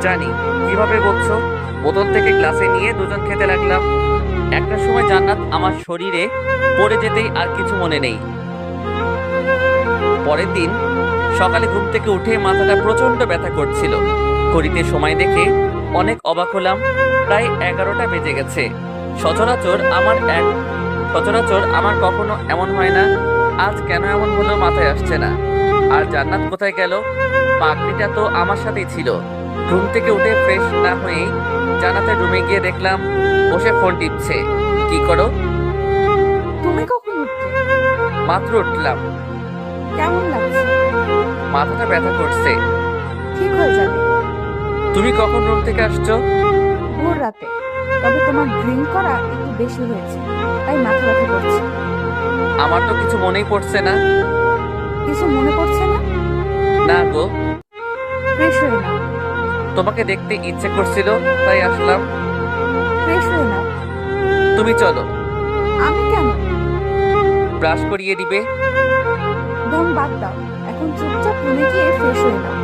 জানি কিভাবে বলছো। বোতল থেকে গ্লাসে নিয়ে দুজন খেতে লাগলাম। একটা সময় জান্নাত আমার শরীরে পড়ে যেতেই আর কিছু মনে নেই। পরের দিন সকালে ঘুম থেকে উঠে মাথাটা প্রচন্ড ব্যথা করছিল। ঘড়িতে সময় দেখে অনেক অবাক হলাম। প্রায় 11টা বেজে গেছে। সচরাচর আমার কখনো এমন হয় না। আজ কেন এমন হলো মাথায় আসছে না। আর জান্নাত কোথায় গেল? পাগড়িটা তো আমার সাথেই ছিল। ঘুম থেকে উঠে ফ্রেশ না হয়েই জান্নাতের রুমে গিয়ে দেখলাম বসে ফোন টিপছে। কি করো? তুমি কখন উঠলে? মাত্র উঠলাম। কেমন লাগছে? মাথাটা ব্যথা করছে। ঠিক হয়ে যাবে। তুমি কখন রুম থেকে আসছো? ভোর রাতে। তবে তোমার ড্রিঙ্ক করা একটু বেশি হয়েছে, তাই মাথা ব্যথা করছে। আমার তো কিছু মনেই পড়ছে না। কিছু মনে পড়ছে না? না গো, ফ্রেশ হয়ে নাও। তোমাকে দেখতে ইচ্ছে করছিল তাই আসলাম। ফ্রেশ হয়ে নাও। তুমি চলো। আমি কেন? ব্রাশ করিয়ে দিবে। ঢং বাদ দাও, এখন চুপচাপ রুমে গিয়ে ফ্রেশ হয়ে নাও।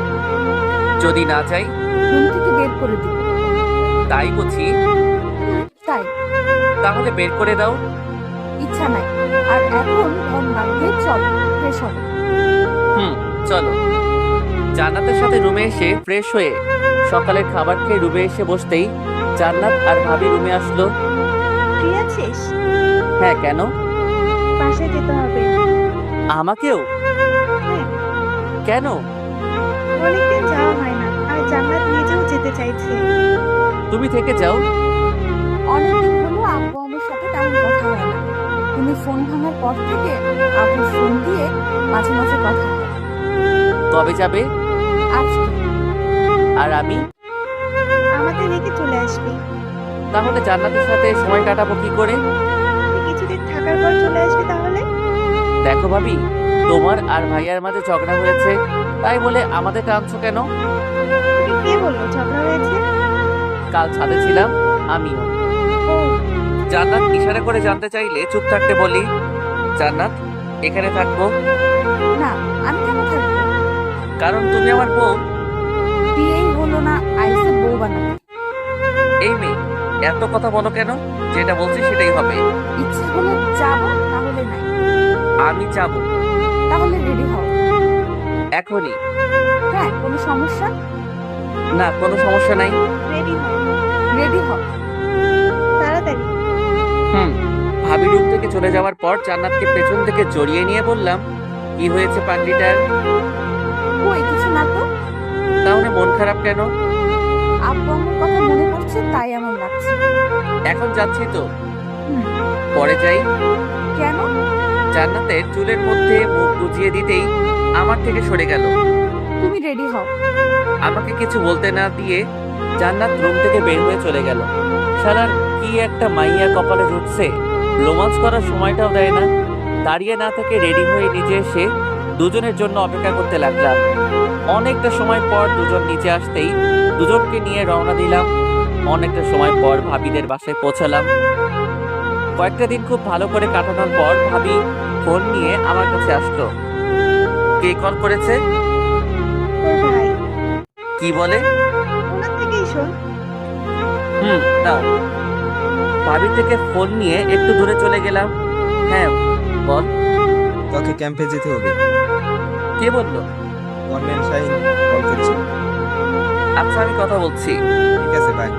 যদি না যাই? রুম থেকে বের করে দিব। তাই বুঝি? তাই। তাহলে বের করে দাও। ইচ্ছা নাই। আর এখন ঢং বাদ দিয়ে চলো, ফ্রেশ হবে। চলো। জান্নাতের সাথে রুমে এসে ফ্রেশ হয়ে সকালের খাবার খেয়ে রুমে এসে বসতেই জান্নাত আর ভাবি রুমে আসলো। ফ্রি আছিস? হ্যাঁ, কেন? বাসায় যেতে হবে। আমাকেও? হ্যাঁ। কেন? অনেকদিন যাওয়া হয় না, আর জান্নাত নিজেও যেতে চাইছে। তুমি থেকে যাও। অনেকদিন হলো আব্বু আমার সাথে তেমন কথা হয় না। তুমি ফোন ভাঙার পর থেকে আব্বু ফোন দিয়ে মাঝে মাঝে কথা হয়। কবে যাবে? আজকে। আর আমি? আমাদের রেখে চলে আসবি। তাহলে জান্নাতের সাথে সময় কাটাবো কি করে? তুই কিছুদিন থাকার পর চলে আসবি তাহলে। দেখো ভাবি, তোমার আর ভাইয়ার মাঝে ঝগড়া হয়েছে, তাই বলে আমাদের টানছো কেন? কে বললো ঝগড়া হয়েছে? কাল ছাদে ছিলাম আমিও। ও, জান্নাত ইশারা করে জানতে চাইলে চুপ থাকতে বলি, জান্নাত এখানে থাকবো। না, আমি কেন থাকবো? কারণ তুমি আমার বউ। বিয়েই হলো না, আইসে বউ বানাতে। এই মেয়ে, এত কথা বলো কেন? যেটা বলছি সেটাই হবে। ইচ্ছে হলে যাবো, না হলে নাই। আমি যাবো। তাহলে রেডি হও। এখনই? হ্যাঁ, কোনো সমস্যা? না, কোনো সমস্যা নাই। রেডি হ, রেডি হও। তাড়াতাড়ি। ভাবি রুম থেকে চলে যাওয়ার পর জান্নাতকে পেছন থেকে জড়িয়ে নিয়ে বললাম, কি হয়েছে পাগলিটার? কই কিছু না তো। তাহলে মন খারাপ কেন? আব্বু আমার কথা মনে পড়ছে তাই এমন লাগছে। এখন যাচ্ছি তো। হুম। পরে যাই। কেন? জান্নাতের চুলের মধ্যে মুখ গুজিয়ে দিতেই আমার থেকে সরে গেল। তুমি রেডি হও। আমাকে কিছু বলতে না দিয়ে জান্নাত রুম থেকে বের হয়ে চলে গেল। শালার কি একটা মাইয়া কপালে জুটছে, রোমান্স করার সময়টাও দেয় না। দাঁড়িয়ে না থেকে রেডি হয়ে নিচে এসে দুজনের জন্য অপেক্ষা করতে লাগলাম। অনেকটা সময় পর দুজন নিচে আসতেই দুজনকে নিয়ে রওনা দিলাম। অনেকটা সময় পর ভাবিদের বাসায় পৌঁছালাম। কয়েকটা দিন খুব ভালো করে কাটানোর পর ভাবি ফোন নিয়ে আমার কাছে আসলো। কে কল করেছে? তোর ভাই। কি বলে? ওনার থেকেই শোন। দাও। ভাবি থেকে ফোন নিয়ে একটু দূরে চলে গেলাম। হ্যাঁ বল। তোকে ক্যাম্পে যেতে হবে। কে বললো? গভর্নমেন্ট শাহিন কল করছিল। আচ্ছা, আমি কথা বলছি। ঠিক আছে, বাই।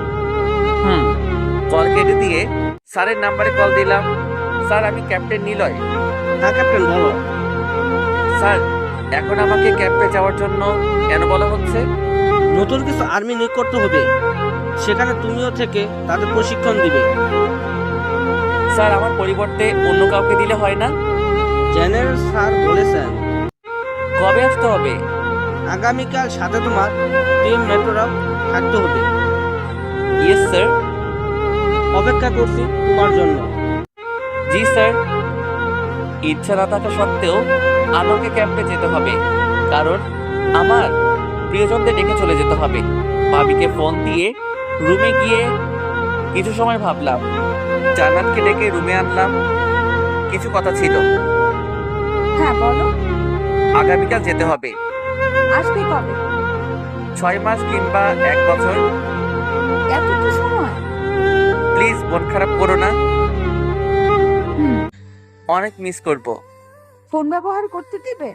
কল কেটে দিয়ে স্যারের নাম্বারে কল দিলাম। স্যার, আমি ক্যাপ্টেন নিলয়। হ্যাঁ ক্যাপ্টেন, বলো। স্যার, এখন আমাকে ক্যাম্পে যাওয়ার জন্য কেন বলা হচ্ছে? নতুন কিছু আর্মি নিয়োগ করতে হবে, সেখানে তুমিও থেকে তাদের প্রশিক্ষণ দিবে। স্যার, আমার পরিবর্তে অন্য কাউকে দিলে হয় না? জেনারেল স্যার বলেছেন। কবে আসতে হবে? আগামীকাল, সাথে তোমার টিম মেট্রোরাও থাকতে হবে। Yes sir. অপেক্ষা করছি তোমার জন্য। জি স্যার। ইচ্ছা না থাকা সত্ত্বেও আমাকে ক্যাম্পে যেতে হবে, কারণ আমার প্রিয়জনদের ডেকে চলে যেতে হবে। ভাবিকে ফোন দিয়ে রুমে গিয়ে কিছু সময় ভাবলাম। জান্নাতকে ডেকে রুমে আনলাম। কিছু কথা ছিল। হ্যাঁ বলো। আগামীকাল যেতে হবে। আসবে কবে? 6 মাস কিংবা 1 বছর। এতটা সময়? প্লিজ মন খারাপ করো না। হুম। অনেক মিস করব। ফোন ব্যবহার করতে দিবে?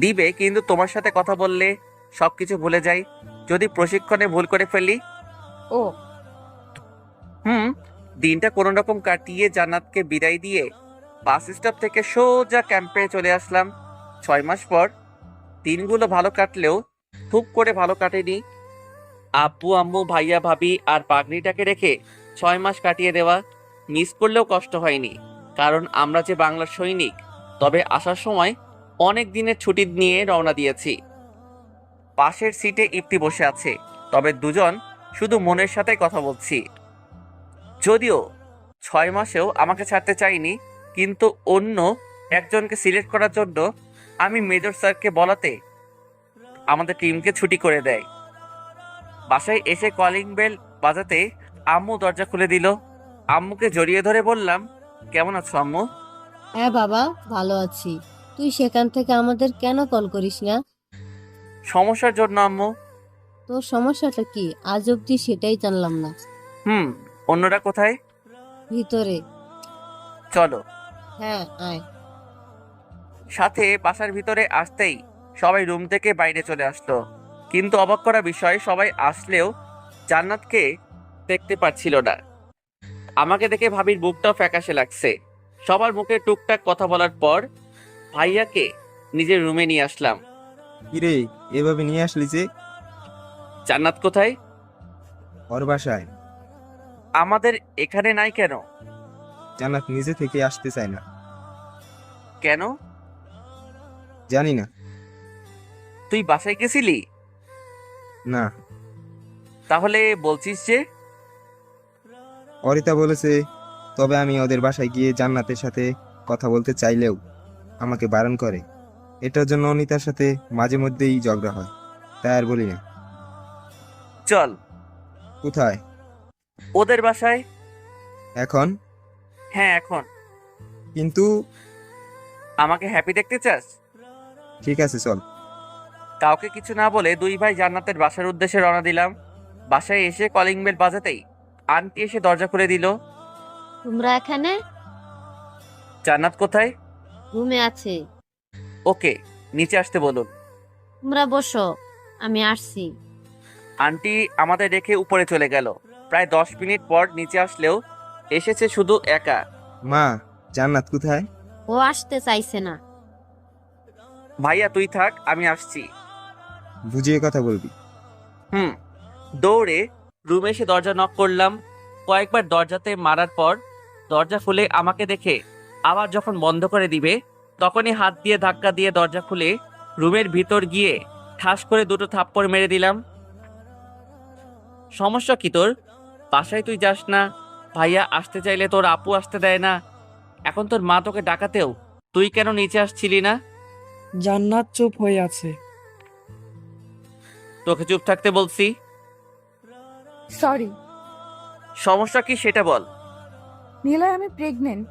দিবে, কিন্তু তোমার সাথে কথা বললে সবকিছু ভুলে যাই, যদি প্রশিক্ষণে ভুল করে ফেলি। ও। দিনটা কোনো রকম কাটিয়ে জান্নাতকে বিদায় দিয়ে বাস স্টপ থেকে সোজা ক্যাম্পে চলে আসলাম। 6 মাস পর দিনগুলো ভালো কাটলেও খুব করে ভালো কাটেনি। আব্বু আম্মু ভাইয়া ভাবি আর পাগড়িটাকে রেখে 6 মাস কাটিয়ে দেওয়া মিস করলেও কষ্ট হয়নি, কারণ আমরা যে বাংলার সৈনিক। তবে আসার সময় অনেক দিনের ছুটি নিয়ে রওনা দিয়েছি। পাশের সিটে ইপ্তি বসে আছে, তবে দুজন শুধু মনের সাথে কথা বলছি। যদিও 6 মাসেও আমাকে ছাড়তে চাইনি, কিন্তু অন্য একজনকে সিলেক্ট করার জন্য আমি মেজর স্যারকে বলাতে আমাদের টিমকে ছুটি করে দেয়। বাসায় এসে কলিং বেল বাজাতে আম্মু দরজা খুলে দিল। আম্মুকে জড়িয়ে ধরে বললাম, কেমন আছো আম্মু? হ্যাঁ বাবা, ভালো আছি। তুই সেখান থেকে আমাদের কেন কল করিস না? সমস্যার জন্য আম্মু। তোর সমস্যাটা কি আজ অব্দি সেটাই জানলাম না। অন্যরা কোথায়? ভিতরে। চলো। হ্যাঁ আয়। সাথে বাসার ভিতরে আসতেই সবাই রুম থেকে বাইরে চলে আসলো। কিন্তু অবাক করা বিষয়, সবাই আসলেও জান্নাতকে দেখতে পাচ্ছিল না। আমাকে দেখে ভাবির বুকটাও ফ্যাকাশে লাগছে। সবার মুখে টুকটাক কথা বলার পর ভাইয়াকে নিজের রুমে নিয়ে আসলাম। কিরে, এভাবে নিয়ে আসলি যে? জান্নাত কোথায়? ওর বাসায়। আমাদের এখানে নাই কেন? জান্নাত নিজে থেকে আসতে চায় না। কেন? জানি না। তুই বাসায় গেছিলি? না। তাহলে বলছিস যে? অরিতা বলেছে, তবে আমি ওদের বাসায় গিয়ে জান্নাতের সাথে কথা বলতে চাইলেও আমাকে বারণ করে। এটার জন্য অনিতার সাথে মাঝে মধ্যেই ঝগড়া হয়, তাই আর বলি না। চল। কোথায়? ওদের বাসায়। এখন? হ্যাঁ এখন। কিন্তু আমাকে হ্যাপি দেখতে চাস? ঠিক আছে চল। কাউকে কিছু না বলে দুই ভাই জান্নাতের বাসার উদ্দেশ্যে রওনা দিলাম। বাসায় এসে কলিং বেল বাজাতেই আন্টি এসে দরজা খুলে দিল। তোমরা এখানে? জান্নাত কোথায়? রুমে আছে। ওকে, নিচে আসতে বলুন। তোমরা বসো, আমি আসছি। আন্টি আমাদের রেখে উপরে চলে গেল। প্রায় 10 মিনিট পর নিচে আসলেও এসেছে শুধু একা। মা, জান্নাত কোথায়? ও আসতে চাইছে না। ভাইয়া তুই থাক, আমি আসছি। বুঝিয়ে কথা বলবি। দৌড়ে রুমে এসে দরজা নক করলাম। কয়েকবার দরজাতে মারার পর দরজা খুলে আমাকে দেখে আবার যখন বন্ধ করে দিবে তখনই হাত দিয়ে ধাক্কা দিয়ে দরজা খুলে রুমের ভিতর গিয়ে ঠাস করে 2টো থাপ্পড় মেরে দিলাম। সমস্যা কি তোর? বাসায় তুই যাস না, ভাইয়া আসতে চাইলে তোর আপু আসতে দেয় না, এখন তোর মা তোকে ডাকাতেও তুই কেন নিচে আসছিলি না? জান্নাত চুপ হয়ে আছে। তোকে চুপ থাকতে বলছি। সরি। সমস্যা কি সেটা বল। নিলয়, আমি প্রেগনেন্ট।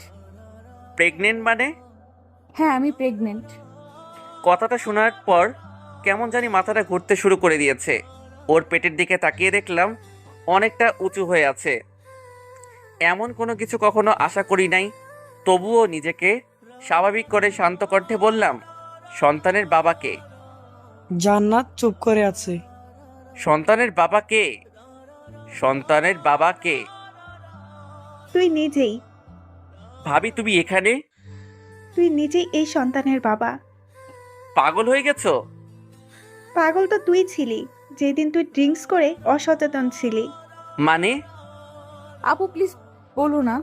প্রেগনেন্ট মানে? হ্যাঁ, আমি প্রেগনেন্ট। কথাটা শোনার পর কেমন জানি মাথাটা ঘুরতে শুরু করে দিয়েছে। ওর পেটের দিকে তাকিয়ে দেখলাম অনেকটা উঁচু হয়ে আছে। এমন কোনো কিছু কখনো আশা করি নাই। তবুও নিজেকে স্বাভাবিক করে শান্ত কণ্ঠে বললাম, সন্তানের বাবা কে? জান্নাত চুপ করে আছে। সন্তানের বাবা কে? সন্তানের বাবা কে? তুই নিজেই। ভাবি তুমি এখানে? তুই নিজেই এই সন্তানের বাবা। পাগল হয়ে গেছো? পাগল তো তুই ছিলি, যেদিন তুই ড্রিঙ্কস করে অসচেতন ছিলি। মানে? আপু প্লিজ বলো না।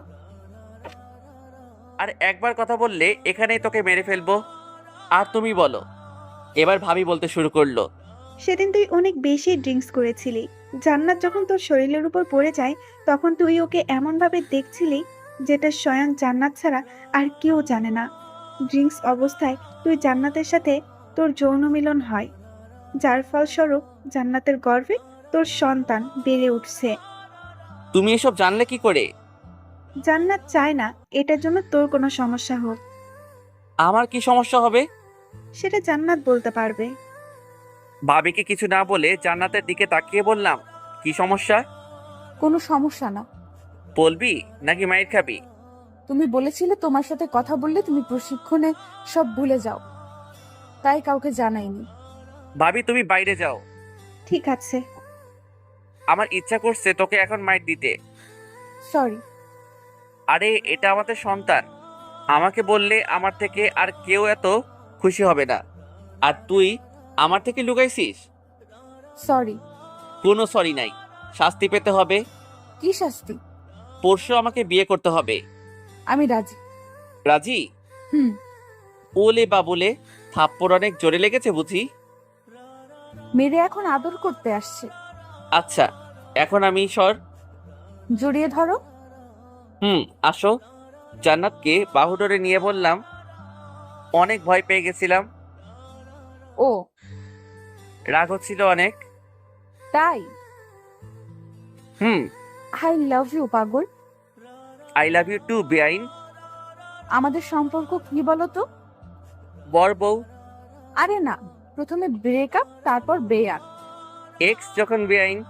আর একবার কথা বললে এখানেই তোকে মেরে ফেলবো। আর তুমি বলো। এবার ভাবি বলতে শুরু করলো। সেদিন তুই অনেক বেশি ড্রিঙ্কস করেছিলি। জান্নাত যখন তোর শরীরের উপর পড়ে যায় তখন তুই ওকে এমনভাবে দেখছিলি যেটা স্বয়ং জান্নাত ছাড়া আর কেউ জানে না। ড্রিঙ্কস অবস্থায় তুই জান্নাতের সাথে তোর যৌন মিলন হয়, যার ফলস্বরূপ জান্নাতের গর্ভে তোর সন্তান বেড়ে উঠছে। তুমি এসব জানলে কি করে? জান্নাত চায় না এটার জন্য তোর কোনো সমস্যা হোক। আমার কি সমস্যা হবে? সেটা জান্নাত বলতে পারবে। ভাবিকে কিছু না বলে জান্নাতের দিকে তাকিয়ে বললাম, কি সমস্যা? কোনো সমস্যা না। বলবি নাকি মাইর খাবি? তুমি বলেছিলে তোমার সাথে কথা বললে তুমি প্রশিক্ষণে সব ভুলে যাও, তাই কাউকে জানাইনি। ভাবি তুমি বাইরে যাও। ঠিক আছে। আমার ইচ্ছা করছে তোকে এখন মাইর দিতে। সরি। আরে এটা আমাদের সন্তান। আমাকে বললে আমার থেকে আর কেউ এত খুশি হবে না। আর তুই আমার থেকে লুকাইছিস। সরি। কোনো সরি নাই, শাস্তি পেতে হবে। কি শাস্তি? পরশু আমাকে বিয়ে করতে হবে। আমি রাজি। রাজি? ওলে বাবুলে, থাপ্পড় অনেক জোরে লেগেছে বুঝি? মেরে এখন আদর করতে আসছে। আচ্ছা এখন আমি সর। জড়িয়ে ধরো। আসো। জান্নাতকে বাহু ধরে নিয়ে বললাম, অনেক ভয় পেয়ে গেছিলাম। ও রাগ হচ্ছিল অনেক। তাই? হুম। আই লাভ ইউ পাগল। আই লাভ ইউ টু বেআইন। আমাদের সম্পর্ক কি বলো তো? বর বউ। আরে না, প্রথমে ব্রেকআপ তারপর বেয়ার। এক্স যখন বেআইন।